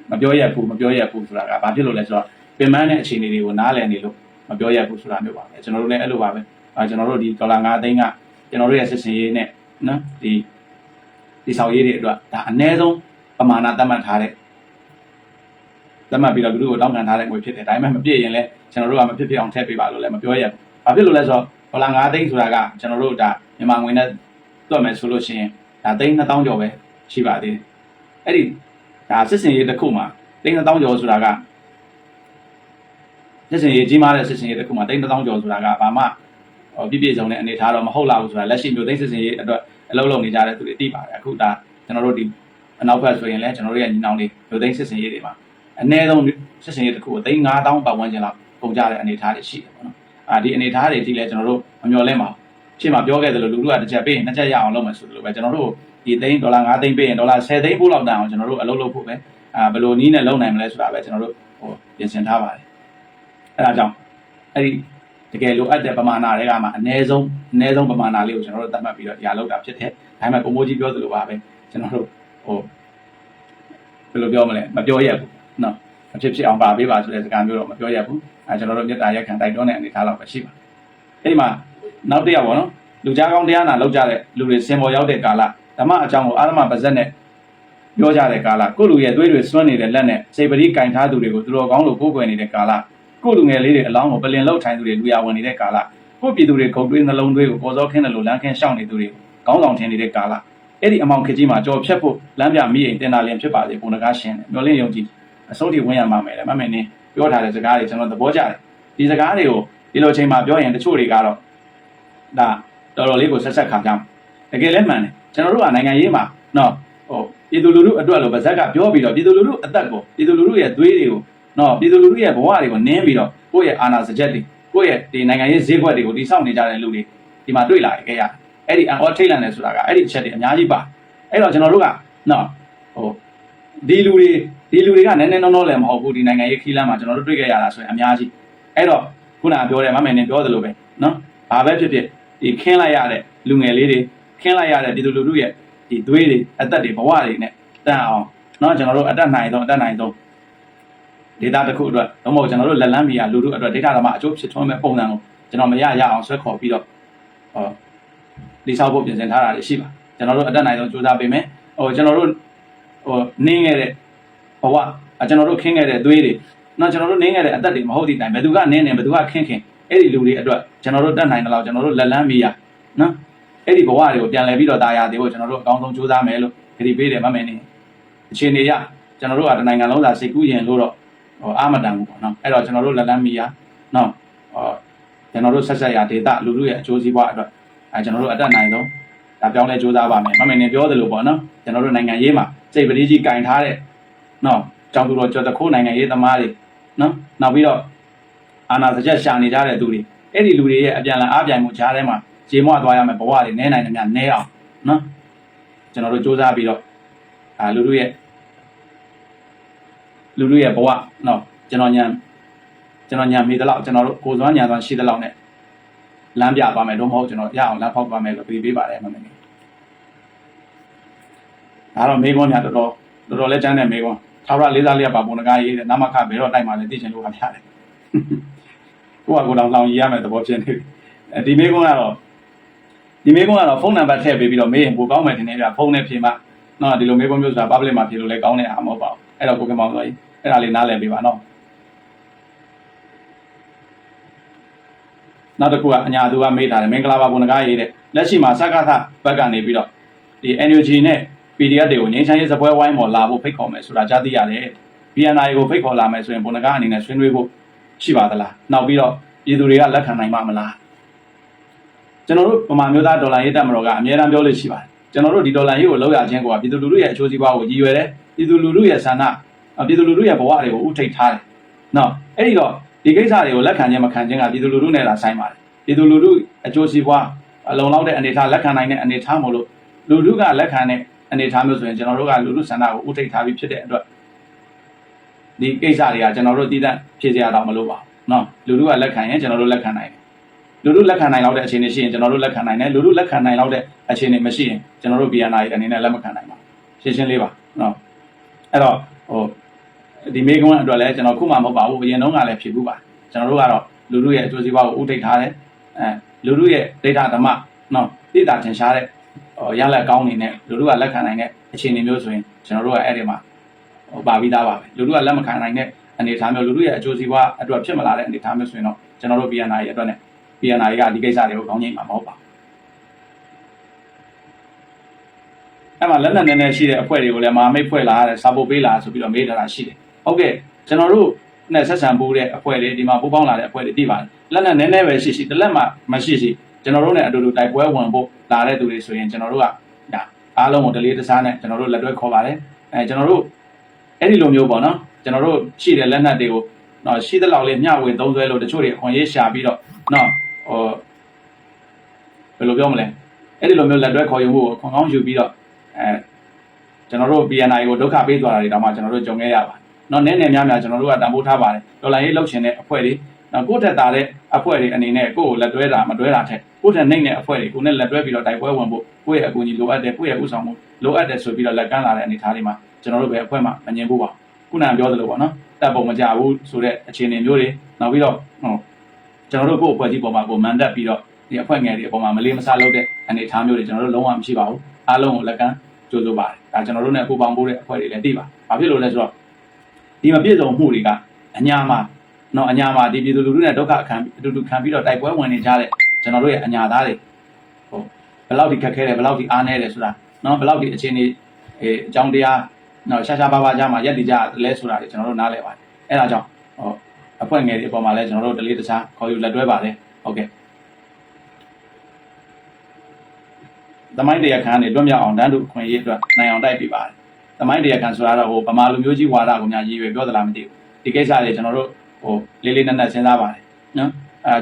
မပြောရဘူးဆိုတာကဘာဖြစ်လို့လဲဆိုတော့ပင်ပန်းတဲ့အခြေအနေတွေကိုနားလည်နေလို့မပြောရဘူးဆိုတာမျိုးပါပဲကျွန်တော်တို့လည်းအဲ့လိုပါပဲကျွန်တော်တို့ဒီဒေါ်လာ9သိန်းကကျွန်တော်တို့ရဲ့စစ်စင်ရေးနဲ့နော်ဒီဆောက်ရေးတွေအတွက်ဒါအနည်းဆုံးပမာဏသတ်မှတ်ထားတဲ့သတ်မှတ်ပြီးတော့သူတို့ကိုတောင်းခံထားတဲ့ငွေဖြစ်တယ်ဒါပေမဲ့မပြည့်ရင်လည်းကျွန်တော်တို့ကမဖြစ်အောင်ထည့်ပေးပါလို့လည်းမပြောရဘူးဘာဖြစ်လို့လဲဆိုတော့ဒေါ်လာ9သိန်းဆိုတာကကျွန်တော်တို့ဒါမြန်မာငွေနဲ့တွက်မယ်ဆိုလို့ရှိရင်ဒါသိန်း2000ကျော်ပဲရှိပါသေးတယ်အဲ့ဒီဒါစစ်စင်ရေးတစ်ခုမှာသိန်း2000ကျော်ဆိုတာကစစ်စင်ရေးကြီးမားတဲ့စစ်စင်ရေးတစ်ခုမှာသိန်း1000ကျော်ဆိုတာကဘာမှပြည့်စုံတဲ့အနေထားတော့မဟုတ်လာဘူးဆိုတာလက်ရှိမျိုးသိန်းစစ်စင်ရေးအတွက်အလုပ်လုပ်နေကြတဲ့သူတွေသိပါတယ်အခုဒါကျွန်တော်တို့ဒီ နောက်ဘက်ဆိုရင်လည်းကျွန်တော်တို့ရဲ့ညီနောင်တွေလူသိန်းစစ်စင်ရေးတွေမှာအနည်းဆုံးစစ်စင်ရေးတစ်ခုကိုသိန်း9000ပတ်ဝန်းကျင်လောက်ကုန်ကြတဲ့အနေအထားတွေရှိတယ်ပေါ့နော်ဒီအနေအထားတွေအထိလည်းကျွန်တော်တို့မမျှော်လင့်ပါဘူးရှင်းမှာပြောခဲ့သလိုလူတို့ကတစ်ချက်ပေးရင်နှစ်ချက်ရအောင်လုပ်မယ်ဆိုလို့ပဲကျွန်တော်တို့ဒီသိန်းဒေါ်လာ9သိန်းပေးရင်ဒေါ်လာ10သိန်းပို့လောက်တန်အောင်ကျွန်တော်တို့အလုပ်လုပ်ဖို့ပဲဘယ်လိုနည်းနဲ့လုပ်နိုင်မလဲဆိုတာပဲကျွန်တော်တို့ပြင်ဆင်ထားပါတယ်အဲဒါကြောင့်အဲ့ဒီတကယ်လိုအပ်တဲ့ပမာဏတွေကမှအနည်းဆုံးပမာဏလေးကိုကျွန်တော်တို့သတ်မှတ်ပြီးတော့ရာလောက်တာဖြစ်တယ်ဒါပေမဲ့ပုံမိုးကြီးပြောသလိုပါပဲကျွန်တော်တို့ဘယ်လိုပြောမလဲမပြောရဘူးနော်အဖြစ်အောင်ပါပေးပါဆိုတဲ့စကားမျိုးတော့မပြောရဘူးကျွန်တော်တို့မြေတားရက်ခံတိုက်တွန်းတဲ့အနေအထားတော့ပဲရှိပါအဲ့ဒီမှာနောက်တစ်ယောက်ပေါ့နော်လူကြားကောင်းတရားနာလောက်ကြတဲ့လူတွေစင်ပေါ်ရောက်တဲ့ကာလဓမ္မအကြောင်းကိုအာရမပါဇက်နဲ့ပြောကြတဲ့ကာလကိုလူရဲ့သွေးတွေစွန့်နေတဲ့လက်နဲ့စေပတိကင်ထားသူတွေကိုသူတော်ကောင်းလို့ကိုးကွယ်နေတဲ့ကာလကိုလူငယ်လေးတွေအလောင်းကိုပလင်လောက်ထိုင်သူတွေလူရဝင်နေတဲ့ကာလကိုပြည်သူတွေဂုတ်တွေးနှလုံးသွေးကိုပေါ်စောခင်းတယ်လို့လမ်းခင်းရှောင်နေသူတွေကောင်းဆောင်ထင်နေတဲ့ကာလအဲ့ဒီအမောင်ခကြီးမှာကြော်ဖြတ်ဖို့လမ်းပြမိရင်တင်တာလင်ဖြစ်ပါစေပုံတကားရှင်းတယ်မျောလင့်ယုံကြည်အစိုးထိဝင်ရမှာမယ်မမယ်နင်းပြောထားတဲ့စကားတွေကျွန်တော်သဘောကျတယ်ဒီစကားတွေကိုဒီလိုချိန်မှာပြောရင်တချို့တွေကတော့ဒါတော်တော်လေးကိုဆက်ဆက်ခံကြမှာတကယ်လည်းမှန်တယ်ကျွန်တော်တို့ကနိုင်ငံရေးမှာနော်ပြည်သူလူထုအတွက်လို့ဗဇက်ကပြောပြီးတော့ပြည်သူလူထုအသက်ကိုပြည်သူလူထုရဲ့သွေးတွေကိုနော်ပြည်သူလူထုရဲ့ဘဝတွေကိုနင်းပြီးတော့ကိုယ့်ရဲ့အာဏာစကြက်တွေကိုယ့်ရဲ့ဒီနိုင်ငံရေးဈေးကွက်တွေကိုတိစောက်နေကြတဲ့လူတွေဒီမှာတွေ့လာခဲ့ရတယ်အဲ့ဒီအန်အော်ထိတ်လန့်နေဆိုတာကအဲ့ဒီအချက်တွေအများကြီးပါအဲ့တော့ကျွန်တော်တို့ကနော်ဒီလူတွေကနည်းနည်းနောလည်းမဟုတ်ဘူးဒီနိုင်ငံရေးခီးလမ်းမှာကျွန်တော်တို့တွေ့ခဲ့ရတာဆိုရင်အများကြီးအဲ့တော့ခုနကပြောတယ်မမယ်နေပြောသလိုပဲနော်ဘာပဲဖြစ်ဖြစ်ဒီခင်းလိုက်ရတဲ့လူငယ်လေးတွေခင်းလိုက်ရတဲ့ပြည်သူလူထုရဲ့ဒီသွေးတွေအသက်တွေဘဝတွေနဲ့တန်အောင်နော်ကျွန်တော်တို့အတက်နိုင်ဆုံးဒေတာတစ်ခုအတွက်တော့မဟုတ်ကျွန်တော်တို့လက်လန်းမီယာလူထုအတွက်ဒေတာဓမ္မအကျိုးဖြစ်ထွန်းမဲ့ပုံစံကိုကျွန်တော်မရအောင်ဆွဲခေါ်ပြီးတော့လိဆောက်ဖို့ပြင်ဆင်ထားတာတွေရှိပါကျွန်တော်တို့အတက်နိုင်ဆုံးစူးစမ်းပေးမယ်ကျွန်တော်တို့နင်းခဲ့တဲ့ဘဝကျွန်တော်တို့ခင်းခဲ့တဲ့သွေးတွေနော်ကျွန်တော်တို့နင်းခဲ့တဲ့အသက်တွေမဟုတ်တဲ့အတိုင်းဘယ်သူကနင်းနေဘယ်သူကခင်းအဲ့ဒီလူတွေအတွက်ကျွန်တော်တို့တက်နိုင်တယ်လို့ကျွန်တော်တို့လက်လန်းမီယာနော်အဲ့ဒီဘဝတွေကိုပြန်လည်ပြီးတော့တာယာသေးဖို့ကျွန်တော်တို့အကောင်းဆုံးစူးစမ်းမယ်လို့ခရီးပေးတယ်မမယ်နေအခြေအနေရကျွန်တော်တို့ကတနိုင်ငံလုံးသာစိတ်ကူးရင်လို့တော့အာမတန်ဘူးပေါ့နော်အဲ့တော့ကျွန်တော်တို့လက်လန်းမီယာနော်ကျွန်တော်တို့ဆက်ဆက်ရဒေတာလူလူရဲ့အကျိုးစီးပွားအတွက်ကျွန်တော်တို့အတက်နိုင်ဆုံးဒါပြောင်းလဲစူးစမ်းပါမယ်မမယ်နေပြောသလိုပေါ့နော်ကျွန်တော်တို့နိုင်ငံရေးမှာစိတ်ပတိကြီးကင်ထားတဲ့နော်ကြောင်သူတော်ကြော်တခိုးနိုင်ငံရေးသမားတွေနော်နောက်ပြီးတော့အာဏာစကြက်ရှာနေကြတဲ့သူတွေအဲ့ဒီလူတွေရဲ့အပြန်အလှန်အားပြိုင်မှုကြားထဲမှာခြေမွသွားရမယ်ဘဝတွေနဲနိုင်တယ်များနဲအောင်နော်ကျွန်တော်တို့စူးစမ်းပြီးတော့လူလူရဲ့ဘဝနော်ကျွန်တော်ညာမိသလောက်ကျွန်တော်တို့ကိုယ်စွမ်းညာစွမ်းရှိသလောက်နဲ့လမ်းပြပါမယ်တော့မဟုတ်ကျွန်တော်ရအောင်လမ်းဖောက်ပါမယ်လို့ပေးပါတယ်မမင်းဒါတော့မေကွန်းများတော်တော်လေးကျန်းတဲ့မေကွန်းသာဝရလေးစားလေးပါပုံတကားရေးတဲ့နမခဘယ်တော့တိုက်မှလည်းသိချင်လို့ပါဗျာလေကိုကလောင်ရည်ရမယ်သဘောဖြစ်နေပြီဒီမေကွန်းကတော့ဖုန်းနံပါတ်ထည့်ပေးပြီးတော့မေးရင်ပိုကောင်းမယ်တင်နေပြဖုန်းနဲ့ဖြေမှနော်ဒီလိုမေးခွန်းမျိုးဆိုတာ public မှာဖြေလို့လည်းကောင်းတဲ့အားမဟုတ်ပါဘူးအဲ့တော့ကိုကမောင်ဆိုရင်အဲ့ဒါလေးနားလည်ပေးပါနော်နောက်တစ်ခုကအညာသူကမေးထားတယ်မင်္ဂလာပါဘုန်းကားရေးတဲ့လက်ရှိမှာစကားသဘက်ကနေပြီးတော့ဒီ NUG နဲ့ PDF တွေကိုငြိမ်းချမ်းရေးစပွဲဝိုင်းပေါ်လာဖို့ဖိတ်ခေါ်မယ်ဆိုတာကြားသိရတယ် BNI ကိုဖိတ်ခေါ်လာမယ်ဆိုရင်ဘုန်းကားအနေနဲ့ဆွေးနွေးဖို့ရှိပါသလားနောက်ပြီးတော့ပြည်သူတွေကလက်ခံနိုင်မှာမလားကျွန်တော်တို့ပမာမျိုးသားဒေါ်လာရေးတက်မတော်ကအများအားပြောလို့ရှိပါတယ်ကျွန်တော်တို့ဒီဒေါ်လာရေးကိုလောက်ရခြင်းကပြည်သူလူထုရဲ့အကျိုးစီးပွားကိုရည်ရွယ်တယ်ပြည်သူလူထုရဲ့ဆန္ဒပြည်သူလူထုရဲ့ဘဝတွေကိုဥထိတ်ထားတယ်နော်အဲ့ဒီတော့ဒီကိစ္စတွေကိုလက်ခံခြင်းမခံခြင်းကပြည်သူလူထုနဲ့လာဆိုင်ပါတယ်ပြည်သူလူထုအကျိုးစီးပွားအလုံးလောက်တဲ့အနေအထားလက်ခံနိုင်တဲ့အနေအထားမို့လို့လူထုကလက်ခံတဲ့အနေအထားမျိုးဆိုရင်ကျွန်တော်တို့ကလူထုဆန္ဒကိုဥထိတ်ထားပြီးဖြစ်တဲ့အတွက်ဒီကိစ္စတွေကကျွန်တော်တို့တည်တံ့ဖြည့်စရာတော့မလိုပါဘူးနော်လူထုကလက်ခံရင်ကျွန်တော်တို့လက်ခံနိုင်တယ်လူထုလက်ခံနိုင်လောက်တဲ့အခြေအနေရှိရင်ကျွန်တော်တို့လက်ခံနိုင်တယ်လူထုလက်ခံနိုင်လောက်တဲ့အခြေအနေမရှိရင်ကျွန်တော်တို့ BNI အနေနဲ့လက်မခံနိုင်ပါရှင်းလေးပါနော်အဲ့တော့ဒီမေကွန်းအတွက်လည်းကျွန်တော်ခုမှမဟုတ်ပါဘူးအရင်တုန်းကလည်းဖြေဘူးပါကျွန်တော်တို့ကတော့လူထုရဲ့အကျိုးစီးပွားကိုဥထိတ်ထားတယ်လူထုရဲ့ဒိဋ္ဌဓမ္မနော်သိတာထင်ရှားတဲ့ရလက်ကောင်းနေနဲ့လူထုကလက်ခံနိုင်တဲ့အခြေအနေမျိုးဆိုရင်ကျွန်တော်တို့ကအဲ့ဒီမှာပါပြီးသားပါပဲလူထုကလက်မခံနိုင်တဲ့အနေအထားမျိုးလူထုရဲ့အကျိုးစီးပွားအတွက်ဖြစ်မလာတဲ့အနေအထားမျိုးဆိုရင်တော့ကျွန်တော်တို့ BNI ရဲ့အတွက်နဲ့ BNI ကဒီကိစ္စတွေကိုကောင်းကြီးမှာမဟုတ်ပါဘူးအဲ့မှာလက်နက်နဲ့ရှိတဲ့အဖွဲ့တွေကိုလည်းမဟာမိတ်ဖွဲ့လာတဲ့စာပို့ပေးလာဆိုပြီးတော့မေးထားတာရှိတယ်ဟုတ်ကဲ့ကျွန်တော်တို့နဲ့ဆက်ဆံဖို့တဲ့အဖွဲ့တွေဒီမှာပို့ပေါင်းလာတဲ့အဖွဲ့တွေသိပါတယ်လက်နက်နည်းနည်းပဲရှိတလက်မှမရှိကျွန်တော်တို့နဲ့အတူတူတိုက်ပွဲဝင်ဖို့လာတဲ့သူတွေဆိုရင်ကျွန်တော်တို့ကဒါ အားလုံးကိုတလေးတစားနဲ့ကျွန်တော်တို့လက်တွဲခေါ်ပါတယ်ကျွန်တော်တို့အဲ့ဒီလိုမျိုးပေါ့နော်ကျွန်တော်တို့ရှိတဲ့လက်နက်တွေကိုနော်ရှိတဲ့လောက်လေးမျှဝေသုံးစွဲလို့တချို့တွေအခွင့်အရေးရှာပြီးတော့နော်ဘယ်လိုပြောမလဲအဲ့ဒီလိုမျိုးလက်တွဲခေါ်ယူဖို့ခွန်ကောင်းယူပြီးတော့ကျွန်တော်တို့ BNI ကိုဒုက္ခပေးသွားတာတွေတောင်မှကျွန်တော်တို့ကြုံခဲ့ရပါတယ်နော်နည်းနည်းများများကျွန်တော်တို့ကတန်ဖိုးထားပါတယ်ဒေါ်လာရေးလှုပ်ရှင်တဲ့အဖွဲ့တွေနော်ကိုယ့်ထက်သားတဲ့အဖွဲ့တွေအနေနဲ့ကိုယ့်ကိုလက်တွဲတာမတွဲတာထက်ကိုယ့်ထက်နှိမ့်တဲ့အဖွဲ့တွေကိုနဲ့လက်တွဲပြီးတော့တိုက်ပွဲဝင်ဖို့ကိုယ့်ရဲ့အကူအညီလိုအပ်တယ်ကိုယ့်ရဲ့ဥဆောင်မှုလိုအပ်တယ်ဆိုပြီးတော့လက်ကမ်းလာတဲ့အနေအထားတွေမှာကျွန်တော်တို့ပဲအဖွဲ့မှာမငြင်းဘူးပါခုနကပြောသလိုပေါ့နော်တပ်ပုံမကြဘူးဆိုတဲ့အခြေအနေမျိုးတွေနောက်ပြီးတော့ကျွန်တော်တို့ကိုယ့်အဖွဲ့ကြီးပေါ်မှာကိုမန်တက်ပြီးတော့ဒီအဖွဲ့ငယ်တွေအပေါ်မှာမလေးမစားလုပ်တဲ့အနေအထားမျိုးတွေကျွန်တော်တို့လုံးဝမရှိပါဘူးအားလုံးကိုလက်ကမ်းကြိုးစိုးပါတယ်ဒါကျွန်တော်တို့နဲ့ပူးပေါင်းဖို့တဲ့အဖွဲ့တွေလည်းသိပါဘာဖြစ်လို့လဲဆိုတော့ဒီမပြည့်စုံမှုတွေကအညာမှာနော်အညာမှာဒီပြည်သူလူထုနဲ့ဒုက္ခခံအတူတူခံပြီးတော့တိုက်ပွဲဝင်နေကြတဲ့ကျွန်တော်တို့ရဲ့အညာသားတွေဘယ်လောက်ဒီခက်ခဲတယ်ဘယ်လောက်ဒီအားနည်းတယ်ဆိုတာနော်ဘယ်လောက်ဒီအခြေအနေအကြောင်းတရားနော်ရှာရှာပါပါကြားမှာရက်တည်ကြလဲဆိုတာတွေကျွန်တော်တို့နားလည်ပါတယ်အဲ့ဒါကြောင့်အဖွဲ့ငယ်တွေအပေါ်မှာလည်းကျွန်တော်တို့တလေးတခြားခေါ်ယူလက်တွဲပါတယ်ဟုတ်ကဲ့သမိုင်းတရားခံကနေလွတ်မြောက်အောင်တန်းတူအခွင့်အရေးအတွက်နိုင်အောင်တိုက်ပြပါတယ်သမိုင်းတရားခံဆိုတာတော့ဗမာလူမျိုးကြီးဝါဒကိုများရည်ရွယ်ပြောသလားမသိဘူးဒီကိစ္စတွေကျွန်တော်တို့လေးလေးနက်နက်စဉ်းစားပါတယ်နော်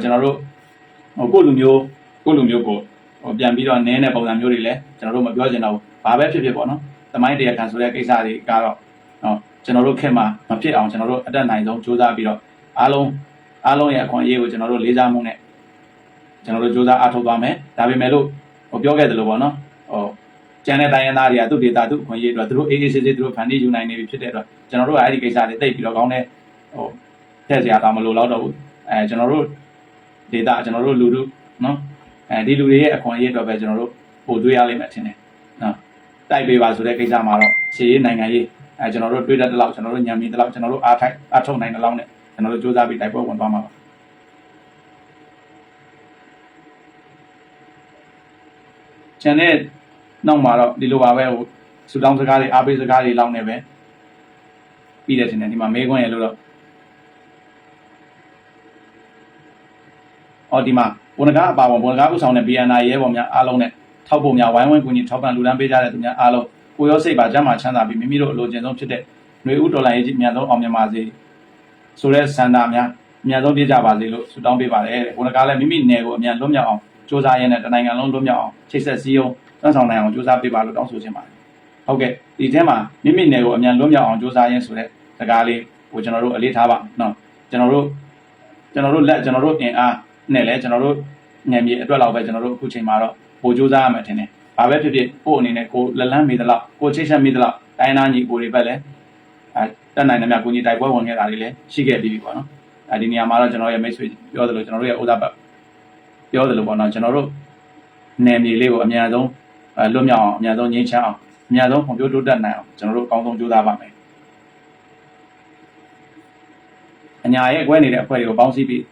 ကျွန်တော်တို့ကိုယ့်လူမျိုးကိုပြန်ပြီးတော့နင်းတဲ့ပုံစံမျိုးတွေလည်းကျွန်တော်တို့မပြောချင်တော့ဘူးဘာပဲဖြစ်ဖြစ်ပေါ့နော်သမိုင်းတရားခံဆိုတဲ့ကိစ္စတွေကတော့နော်ကျွန်တော်တို့ခင်မှာမဖြစ်အောင်ကျွန်တော်တို့အတက်နိုင်ဆုံးစူးစမ်းပြီးတော့အားလုံးရဲ့အခွင့်အရေးကိုကျွန်တော်တို့လေးစားမှုနဲ့ကျွန်တော်တို့စူးစမ်းအားထုတ်သွားမယ်ဒါပေမဲ့လို့ပြောခဲ့တယ်လို့ပေါ့နော်ကျန်တဲ့တိုင်းရင်းသားတွေကသူ့ဒေတာသူ့အခွင့်အရေးအတွက်သူတို့အေးအေးဆေးဆေးသူတို့ဖန်တီးယူနိုင်နေပြီဖြစ်တဲ့အတွက်ကျွန်တော်တို့အဲ့ဒီကိစ္စတွေတိတ်ပြီးတော့ကောင်းတဲ့ထည့်စရာတော့မလိုတော့ဘူးကျွန်တော်တို့ဒေတာကျွန်တော်တို့လူထုနော်ဒီလူတွေရဲ့အခွင့်အရေးအတွက်ပဲကျွန်တော်တို့ပို့တွေးရလိမ့်မယ်ထင်တယ်နော်တိုက်ပေးပါဆိုတဲ့ကိစ္စမှာတော့ရှေ့ရေးနိုင်ငံရေးကျွန်တော်တို့တွေးတတ်တဲ့လောက်ကျွန်တော်တို့ညံမီတဲ့လောက်ကျွန်တော်တို့အားထုတ်နိုင်တဲ့လောက်နဲ့ကျွန်တော်တို့စူးစမ်းပြီးတိုက်ပွဲဝင်သွားမှာပါကျန်တဲ့နောက်မှာတော့ဒီလိုပါပဲစူတောင်းစကားတွေအားပေးစကားတွေလောက်နေပဲပြီးတယ်ထင်တယ်ဒီမှာမေးခွန်းရလို့တော့ဒီမှာဝန်ကားအပါဝင်ဝန်ကားဥဆောင်တဲ့ BNI ရဲဘော်များအားလုံးနဲ့ထောက်ဖို့များဝိုင်းဝန်းကူညီထောက်ပံ့လူဒန်းပေးကြတဲ့သူများအားလုံးကိုရောစိတ်ပါကျမ်းမာချမ်းသာပြီးမိမိတို့အလိုချင်ဆုံးဖြစ်တဲ့ຫນွေဥတော်လိုင်းရေးကြီးအများဆုံးအောင်မြင်ပါစေဆိုတဲ့စန္ဒာများအများဆုံးပြကြပါစေလို့ဆုတောင်းပေးပါတယ်ဝန်ကားလည်းမိမိနယ်ကိုအများလွတ်မြောက်အောင်စ조사ရင်းနဲ့တနိုင်ငံလုံးလွတ်မြောက်အောင်ချိတ်ဆက်စည်းရုံးစမ်းဆောင်နိုင်အောင်စ조사ပေးပါလို့တောင်းဆိုချင်ပါတယ်ဟုတ်ကဲ့ဒီထဲမှာမိမိနယ်ကိုအများလွတ်မြောက်အောင်စ조사ရင်းဆိုတဲ့စကားလေးကိုကျွန်တော်တို့အလေးထားပါနော်ကျွန်တော်တို့အင်အားနဲ့လည်းကျွန်တော်တို့ညံမြေအတွက်လောက်ပဲကျွန်တော်တို့အခုချိန်မှာတော့ပိုစ조사ရမယ်ထင်တယ်ဘာပဲဖြစ်ဖြစ်ကို့အနေနဲ့ကိုလက်လန်းမိသလောက်ကိုချိတ်ဆက်မိသလောက်တိုင်းသားညီကိုတွေပဲလည်းတက်နိုင်တဲ့မြတ်ကိုကြီးတိုက်ပွဲဝင်ခဲ့တာတွေလည်းရှိခဲ့ပြီးပြီပေါ့နော်ဒီနေရာမှာတော့ကျွန်တော်ရဲ့မိတ်ဆွေပြောသလိုကျွန်တော်တို့ရဲ့ဥဒ္ဒပတ်ပြောသလိုပေါ့နော်ကျွန်တော်တို့နယ်မြေလေးကိုအများဆုံးလွတ်မြောက်အောင်အများဆုံးငြိမ်းချမ်းအောင်အများဆုံးဖွံ့ဖြိုးတိုးတက်နိုင်အောင်ကျွန်တော်တို့အကောင်းဆုံးကြိုးစားပါမယ်အညာရဲ့ကွဲနေတဲ့အဖွဲ့တွေကိုပေါင်းစည်းပြီး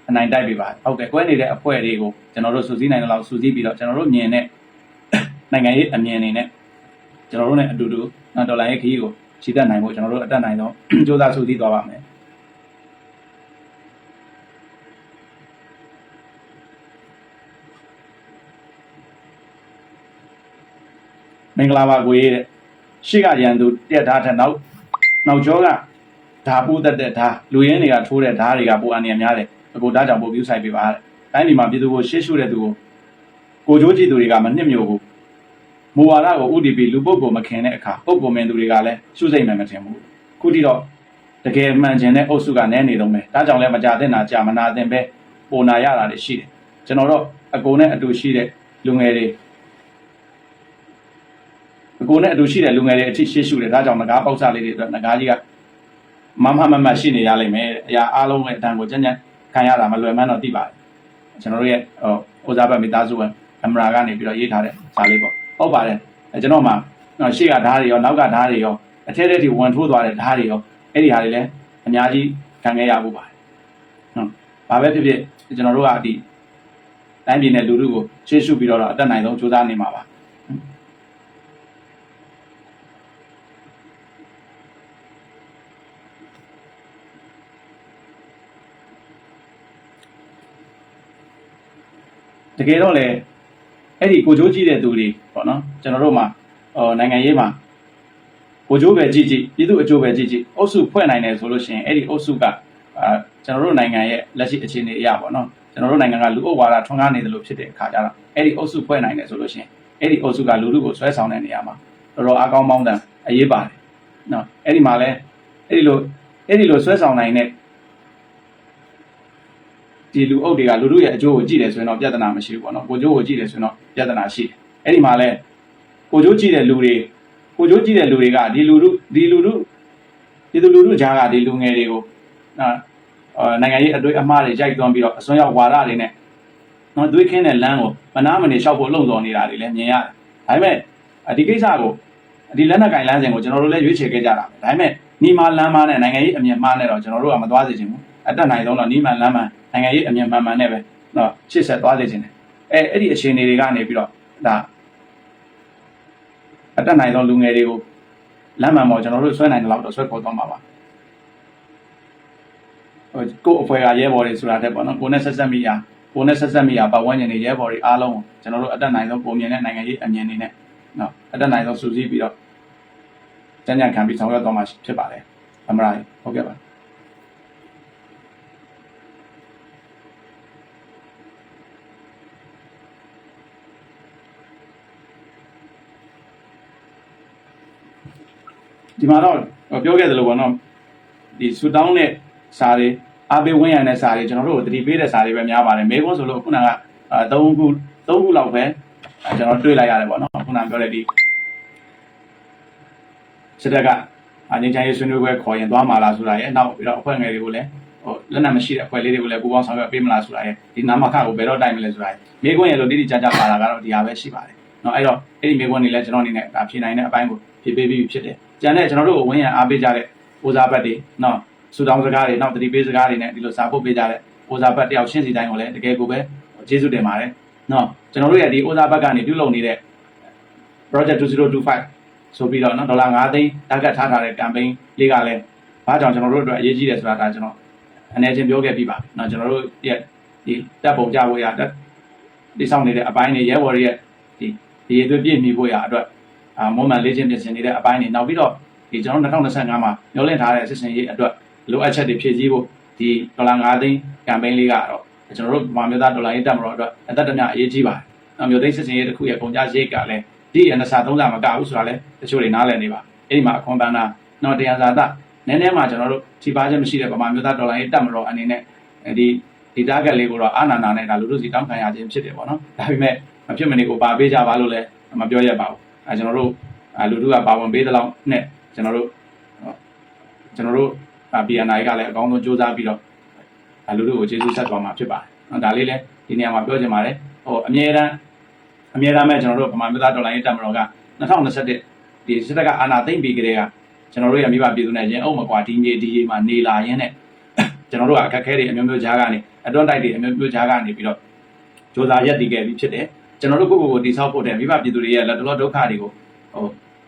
အနိုင်တိုက်ပေးပါဟုတ်ကဲ့ကွဲနေတဲ့အဖွဲ့တွေကိုကျွန်တော်တို့စုစည်းနိုင်တဲ့လောက်စုစည်းပြီးတော့ကျွန်တော်တို့မြင်တဲ့နိုင်ငံရေးအမြင်အနေနဲ့ကျွန်တော်တို့ ਨੇ အတူတူဒေါ်လာရဲ့ခရီးကိုခြိတက်နိုင်ဖို့ကျွန်တော်တို့အတက်နိုင်ဆုံးကြိုးစားစုစည်းသွားပါမယ်မင်္ဂလာပါကိုရေးတဲ့ရှေ့ကရန်သူတက်ဓာတ်ထက်နောက်ကျောကဓာပူးတက်တဲ့ဓာလူရင်းတွေကထိုးတဲ့ဓာတွေကပိုအန်ရများတယ်အကိုဓာကြောင့်ပို့ပြီးဆိုင်ပေးပါတဲ့တိုင်းပြည်မှာပြည်သူကိုရှေ့ရှုတဲ့သူကိုကြိုးကြည့်သူတွေကမနှစ်မြို့ဘူးမူဝါဒကို UDP လူပုဂ္ဂိုလ်မခင်တဲ့အခါပုဂ္ဂိုလ်မင်းသူတွေကလည်းရှုစိတ်မှမထင်ဘူးခုထိတော့တကယ်မှန်ကျင်တဲ့အုပ်စုကနဲနေတော့မယ်ဒါကြောင့်လည်းမကြတဲ့နာကြာမနာတဲ့ပဲပုံနာရတာတွေရှိတယ်ကျွန်တော်တို့အကိုနဲ့အတူရှိတဲ့လူငယ်တွေအကိုနဲ့အတူရှိတဲ့လူငယ်တွေအထိရှေ့ရှုတယ်ဒါကြောင့်ငကားပေါက်စားလေးတွေအတွက်ငကားကြီးကမမရှိနေရလိမ့်မယ်အရာအားလုံးရဲ့အတန်ကိုကြံ့ကြံ့ခံရတာမလွယ်မှန်းတော့သိပါတယ်ကျွန်တော်တို့ရဲ့ဥစားပတ်မိသားစုဝင်အမရာကနေပြီးတော့ရေးထားတဲ့စာလေးပေါ့ဟုတ်ပါတယ်ကျွန်တော်မှရှေ့ကဓာတ်တွေရောနောက်ကဓာတ်တွေရောအထက်ထဲထိဝင်ထိုးသွားတဲ့ဓာတ်တွေရောအဲ့ဒီဟာတွေလည်းအများကြီးခံခဲ့ရဖို့ပါတယ်နော်ဘာပဲဖြစ်ဖြစ်ကျွန်တော်တို့ကဒီတိုင်းပြည်နဲ့လူထုကိုရှေ့ရှုပြီးတော့အတက်နိုင်ဆုံးစူးစမ်းနေမှာပါတကယ်တော့လေအဲ့ဒီကိုကြိုးကြည့်တဲ့သူတွေပေါ့နော်ကျွန်တော်တို့မှာ နိုင်ငံရေးမှာကိုကျိုးပဲကြည့်ပြည်သူအကျိုးပဲကြည့်အုပ်စုဖွဲ့နိုင်တယ်ဆိုလို့ရှိရင်အဲ့ဒီအုပ်စုကကျွန်တော်တို့နိုင်ငံရဲ့လက်ရှိအခြေအနေအရပေါ့နော်ကျွန်တော်တို့နိုင်ငံကလူအုပ်ဝါဒထွန်းကားနေတယ်လို့ဖြစ်တဲ့အခါကျတော့အဲ့ဒီအုပ်စုဖွဲ့နိုင်တယ်ဆိုလို့ရှိရင်အဲ့ဒီအုပ်စုကလူထုကိုဆွဲဆောင်တဲ့နေရာမှာတော်အားကောင်းပေါင်းတဲ့အရေးပါတယ်နော်အဲ့ဒီမှာလဲအဲ့ဒီလိုဆွဲဆောင်နိုင်တဲ့ဒီလူအုပ်တွေကလူထုရဲ့အကျိုးကိုကြည့်တယ်ဆိုရင်တော့ပြဿနာမရှိဘူးပေါ့နော်ကိုကျိုးကိုကြည့်တယ်ဆိုရင်တော့ပြဿနာရှိတယ်အဲ့ဒီမှာလဲကိုကျိုးကြည့်တဲ့လူတွေကဒီလူထုကြားကဒီလူငယ်တွေကိုနိုင်ငံရေးအတွေ့အမှားတွေရိုက်သွန်းပြီးတော့အစွန်းရောက်ဝါဒတွေနဲ့နော်သွေးခင်းတဲ့လမ်းကိုမနာမနေလျှောက်ဖို့လှုံ့ဆော်နေတာတွေလည်းမြင်ရတယ်ဒါပေမဲ့ဒီကိစ္စကိုဒီလက်နက်ကင်လမ်းစဉ်ကိုကျွန်တော်တို့လည်းရွေးချယ်ခဲ့ကြတာပဲဒါပေမဲ့နီမာလမ်းမနဲ့နိုင်ငံရေးအမြင်မှားနဲ့တော့ကျွန်တော်တို့ကမသွားစေချင်ဘူးအတက်နိုင်ဆုံးတော့နီမာလမ်းမနိုင်ငံရေးအမြင်မှန်နဲ့ပဲနော်ရှေ့ဆက်သွားစေချင်တယ်အဲ့ဒီအခြေအနေတွေကနေပြီးတော့ဒါအတက်နိုင်ဆုံးလူငယ်တွေကိုလမ်းမှန်ပေါ်ကျွန်တော်တို့ဆွဲနိုင်တယ်လို့တော့ဆွဲခေါ်သွားမှာပါကို့အဖွဲ့ကရဲဘော်တွေဆိုတာတဲ့ပေါ့နော်ကိုနဲ့ဆက်ဆက်မိရာပတ်ဝန်းကျင်တွေရဲဘော်တွေအားလုံးကိုကျွန်တော်တို့အတက်နိုင်ဆုံးပုံမြင်တဲ့နိုင်ငံရေးအမြင်တွေနဲ့နော်အတက်နိုင်ဆုံးစုစည်းပြီးတော့ကြံ့ခံပြီးဆောင်ရွက်သွားမှာဖြစ်ပါတယ်အမရာဟုတ်ကဲ့ပါဒီမှာတော့ပြောခဲ့သလိုပေါ့နော်ဒီဆူတောင်းတဲ့စာတွေအားပေးဝန်းရံတဲ့စာတွေကျွန်တော်တို့တတိပေးတဲ့စာတွေပဲများပါတယ်မေကွန်းဆိုလို့ခုနက3ခုလောက်ပဲကျွန်တော်တွေ့လိုက်ရတယ်ပေါ့နော်ခုနပြောတဲ့ဒီစစ်တပ်ကအငြိမ်းချမ်းရေးဆွေးနွေးပွဲခေါ်ရင်သွားမှာလားဆိုတာရဲ့နောက်ပြီးတော့အဖွဲ့ငယ်တွေကိုလည်းလက်နက်မရှိတဲ့အဖွဲ့လေးတွေကိုလည်းပူးပေါင်းဆောင်ရွက်ပေးမလားဆိုတာရဲ့ဒီနာမခကိုဘယ်တော့တိုင်မလဲဆိုတာရဲ့မေကွန်းရဲ့လို့တိတိကျကျပါတာကတော့ဒီဟာပဲရှိပါတယ်နော်အဲ့တော့အဲ့ဒီမေကွန်းတွေလည်းကျွန်တော်အနေနဲ့ဖြေနိုင်တဲ့အပိုင်းကိုဖြေပေးပြီးဖြစ်တယ်ကျန်တဲ့ကျွန်တော်တို့ဝန်းရံအားပေးကြတဲ့ဦးစားပတ်တွေနော်ဆူတောင်းစကားတွေနောက်တတိပေးစကားတွေနဲ့ဒီလိုစာပို့ပေးကြတဲ့ဦးစားပတ်တယောက်ချင်းစီတိုင်းကိုလည်းတကယ်ကိုပဲကျေးဇူးတင်ပါတယ်နော်ကျွန်တော်တို့ရဲ့ဒီဦးစားပတ်ကနေပြုလုပ်နေတဲ့ project 2025ဆိုပြီးတော့နော်$5 သိန်းတာဂက်ထားတဲ့ campaign လေးကလည်းဘာကြောင့်ကျွန်တော်တို့အတွက်အရေးကြီးတယ်ဆိုတာဒါကျွန်တော်အနေချင်းပြောခဲ့ပြီးပါနော်ကျွန်တော်တို့ရဲ့ဒီတပ်ပုံကြဖို့ရတိစောင့်နေတဲ့အပိုင်းတွေရဲဘော်တွေရဲ့ဒီရေသွေးပြည့်မီဖို့ရအတွက်မွန်မှန်လေးချင်းပြင်ဆင်နေတဲ့အပိုင်းတွေနောက်ပြီးတော့ဒီကျွန်တော်2025မှာညှို့လင့်ထားတဲ့စစ်စင်ရေးအတွက်လိုအပ်ချက်တွေဖြည့်ဆည်းဖို့ဒီ$5 သိန်း campaign လေးကတော့ကျွန်တော်တို့ဗမာမျိုးသားဒေါ်လာရေးတက်မတော်အတွက်အသက်တမျှအရေးကြီးပါတယ်။နောက်မျိုးသိန်းစစ်စင်ရေးတစ်ခုရဲ့ပုံကြရိတ်ကလည်းဒီအနစာ3စာမကဘူးဆိုတာလည်းတချို့တွေနားလည်နေပါအဲ့ဒီမှာအခွန်ပန်းတာနော်တရားစာသနည်းနည်းမှကျွန်တော်တို့ထိပါချက်မရှိတဲ့ဗမာမျိုးသားဒေါ်လာရေးတက်မတော်အနေနဲ့ဒီtarget လေးကိုတော့အာနာနာနဲ့ဒါလူတို့စီတောင်းခံရခြင်းဖြစ်တယ်ပေါ့နော်။ဒါပေမဲ့မဖြစ်မနေကိုပါပေးကြပါလို့လည်းမပြောရပါဘူး။ကျွန်တော်တို့လူတို့ကပါဝင်ပေးတဲ့လောက်နဲ့ကျွန်တော်တို့ BNI ကလည်းအကောင်းဆုံးစူးစမ်းပြီးတော့လူတို့ကိုကျေးဇူးဆက်သွားမှာဖြစ်ပါတယ်။ဒါလေးလည်းဒီနေရာမှာပြောချင်ပါတယ်။အမြဲတမ်းမဲ့ကျွန်တော်တို့ဗမာမျိုးသားဒေါ်လာရေးတက်မတော်က2021ဒီစစ်တပ်ကအာဏာသိမ်းပြီးကြတဲ့ကကျွန်တော်တို့ရဲ့မိဘပြည်သူနဲ့ရင်အုပ်မကွာဒီရေမှာနေလာရင်းနဲ့ကျွန်တော်တို့ကအခက်အခဲတွေအမျိုးမျိုးကြားကနေအတွန်းတိုက်တွေအမျိုးမျိုးကြားကနေပြီးတော့စူးစမ်းရက်တည်ခဲ့ပြီးဖြစ်တယ်။ကျွန်တော်တို့ကိုတိဆောက်ဖို့တဲ့မိဘပြည်သူတွေရဲ့လက်တော်ဒုက္ခတွေကိ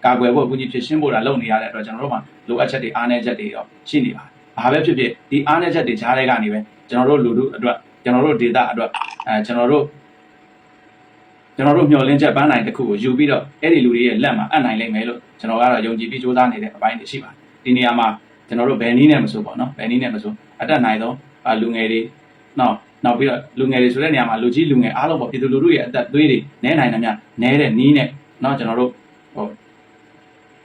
ုကာကွယ်ဖို့အကူအညီဖြစ်ရှင်းဖို့တာလုပ်နေရတဲ့အတွက်ကျွန်တော်တို့မှာလိုအပ်ချက်တွေအားနည်းချက်တွေတော့ရှိနေပါတယ်။ဘာပဲဖြစ်ဖြစ်ဒီအားနည်းချက်တွေကြားထဲကနေပဲကျွန်တော်တို့လူထုအတွက်ကျွန်တော်တို့ဒေတာအတွက်ကျွန်တော်တို့မျှော်လင့်ချက်ပန်းနိုင်တစ်ခုကိုယူပြီးတော့အဲ့ဒီလူတွေရဲ့လက်မှာအပ်နိုင်လိမ့်မယ်လို့ကျွန်တော်ကတော့ယုံကြည်ပြီးစူးစမ်းနေတဲ့အပိုင်းတွေရှိပါတယ်။ဒီနေရာမှာကျွန်တော်တို့ဘယ်နည်းနဲ့မဆိုပေါ့နော်ဘယ်နည်းနဲ့မဆိုအတက်နိုင်ဆုံးလူငယ်တွေနောက်ပြီးတော့လူငယ်တွေဆိုတဲ့နေရာမှာလူကြီးလူငယ်အားလုံးပေါ့ပြည်သူလူထုရဲ့အသက်သွေးတွေနဲနိုင်တယ်များနဲတဲ့နီးနဲ့ကျွန်တော်တို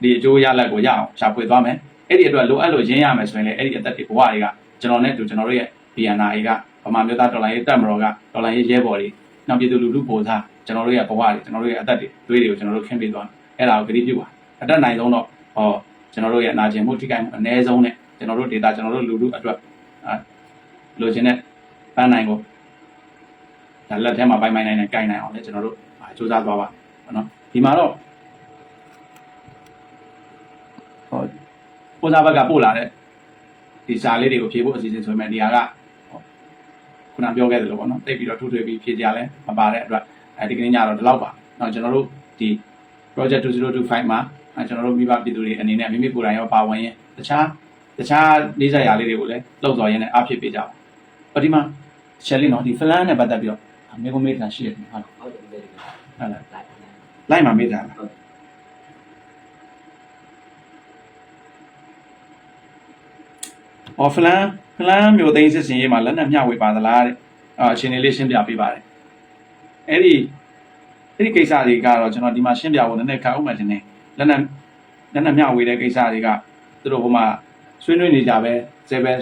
့ဒီအကျိုးရလဒ်ကိုရအောင်ရှာဖွေသွားမယ်အဲ့ဒီအတွက်လိုအပ်လို့ရင်းရမယ်ဆိုရင်လည်းအဲ့ဒီအသက်တွေဘဝတွေကကျွန်တော်နဲ့တူကျွန်တော်တို့ရဲ့ BNI ကဗမာမျိုးသားဒေါ်လာရေးတက်မတော်ကဒေါ်လာရေးရဲဘော်တွေနောက်ပြည်သူလူထုပို့စားကျွန်တော်တို့ရဲ့ဘဝတွေကျွန်တော်တို့ရဲ့အသက်တွေသွေးတွေကိုကျွန်တော်တို့ခင်းပေးသွားအဲ့ဒါကိုကြည့်ပြုပါအတက်နိုင်ဆုံးတော့ကျွန်တော်တို့ရဲ့အနာကျင်မှုထိခိုက်မှုအနည်းဆုံးနဲ့ကျွန်တော်တို့ဒေတာကျွန်တော်တို့လူထုအတွက်လိုချင်တဲ့ပန်းနိုင်ကိုဒါလက်ထဲမှာပိုင်နိုင်နဲ့ကြိုင်နိုင်အောင်လေကျွန်တော်တို့စူးစမ်းသွားပါနော်ဒီမှာတော့ပို့စားဘက်ကပို့လာတဲ့ဒီစာလေးတွေကိုဖြေဖို့အစီအစဉ်ဆိုပေမဲ့ဒီဟာကခုနပြောခဲ့သလိုပေါ့နော်တိတ်ပြီးတော့ထူးထွေပြီးဖြေကြလဲမပါတဲ့အတွက်ဒီကနေ့ညတော့ဒီလောက်ပါနော်ကျွန်တော်တို့ဒီ project 2025မှာကျွန်တော်တို့မိဘပြည်သူတွေအနေနဲ့မိမိကိုယ်တိုင်ရောပါဝင်ရင်တခြားလေးစားရာလေးတွေကိုလည်းလှုပ်ဆော်ရင်းနဲ့အားဖြစ်ပေးကြပါဒီမှာရှယ်လေးနော်ဒီဖလန်နဲ့ပတ်သက်ပြီးတော့မေးခွန်းမေးတာရှိတယ်ဟုတ်လားလိုက်မှာမေးတာလား ဖလန်းမျိုးသိန်းစစ်စင်ရေးမှာလက်နက်မျှဝေပါသလားတဲ့အချိန်လေးရှင်းပြပေးပါတယ်အဲ့ဒီကိစ္စတွေကတော့ကျွန်တော်ဒီမှာရှင်းပြဖို့နည်းနည်းခက်အောင်မှတင်နေလက်နက်မျှဝေတဲ့ကိစ္စတွေကသူတို့ဟိုမှာဆွေးနွေးနေကြပဲ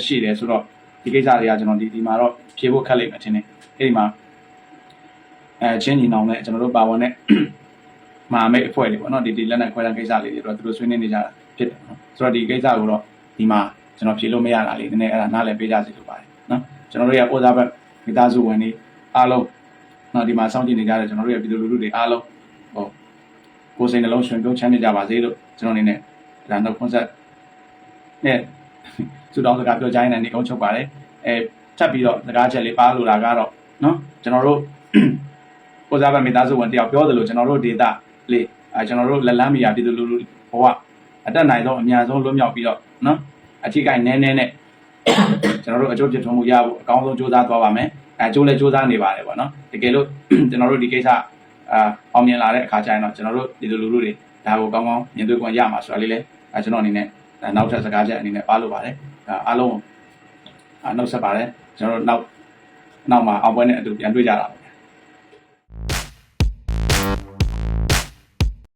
ရှိတယ်ဆိုတော့ဒီကိစ္စတွေကကျွန်တော်ဒီမှာတော့ဖြေဖို့ခက်လိမ့်မယ်တင်နေအဲ့ဒီမှာချင်းညီနောင်နဲ့ကျွန်တော်တို့ပါဝင်တဲ့မဟာမိတ်အဖွဲ့တွေပေါ့နော်ဒီလက်နက်ခွဲတဲ့ကိစ္စလေးတွေတော့သူတို့ဆွေးနွေးနေကြတာဖြစ်တယ်နော်ဆိုတော့ဒီကိစ္စကိုတော့ဒီမှာကျွန်တော်ဖြေလို့မရတာလေးနည်းနည်းအဲ့ဒါနားလည်ပေးကြစီလိုပါတယ်နော်ကျွန်တော်တို့ရဲ့ဩဇာဘက်မိသားစုဝင်တွေအားလုံးနော်ဒီမှာစောင့်ကြည့်နေကြတဲ့ကျွန်တော်တို့ရဲ့ပြည်သူလူထုတွေအားလုံးဟိုကိုယ်စိတ်နှလုံးရှင်ပြုံးချမ်းမြေ့ကြပါစေလို့ကျွန်တော်အနေနဲ့ဒါနောက်ကွန်ဆက်နဲ့သူတောင်းစကားပြောကြရင်လည်းနေအောင်ချုပ်ပါတယ်ချက်ပြီးတော့စကားချက်လေးပါလို့လာကတော့နော်ကျွန်တော်တို့ဩဇာဘက်မိသားစုဝင်တယောက်ပြောသလိုကျွန်တော်တို့ဒေတာလေးကျွန်တော်တို့လက်လန်းမီယာပြည်သူလူထုဘဝအတက်နိုင်ဆုံးအများဆုံးလွတ်မြောက်ပြီးတော့နော်အချိကိုင်နဲနဲ့ကျွန်တော်တို့အကျိုးပြထွန်းမှုရဖို့အကောင်းဆုံးကြိုးစားသွားပါမယ်အကျိုးလည်းကြိုးစားနေပါတယ်ပေါ့နော်တကယ်လို့ကျွန်တော်တို့ဒီကိစ္စအောင်မြင်လာတဲ့အခါကျရင်တော့ကျွန်တော်တို့ဒီလူလူတွေဒါကိုကောင်းကောင်းမြင်တွေ့ခွင့်ရမှာဆိုတာလေးလည်းကျွန်တော်အနေနဲ့နောက်ထပ်စကားချက်အနေနဲ့ပါလို့ပါတယ်အားလုံးနှုတ်ဆက်ပါတယ်ကျွန်တော်တို့နောက်မှာအောင်ပွဲနဲ့အတူပြန်တွေ့ကြတာ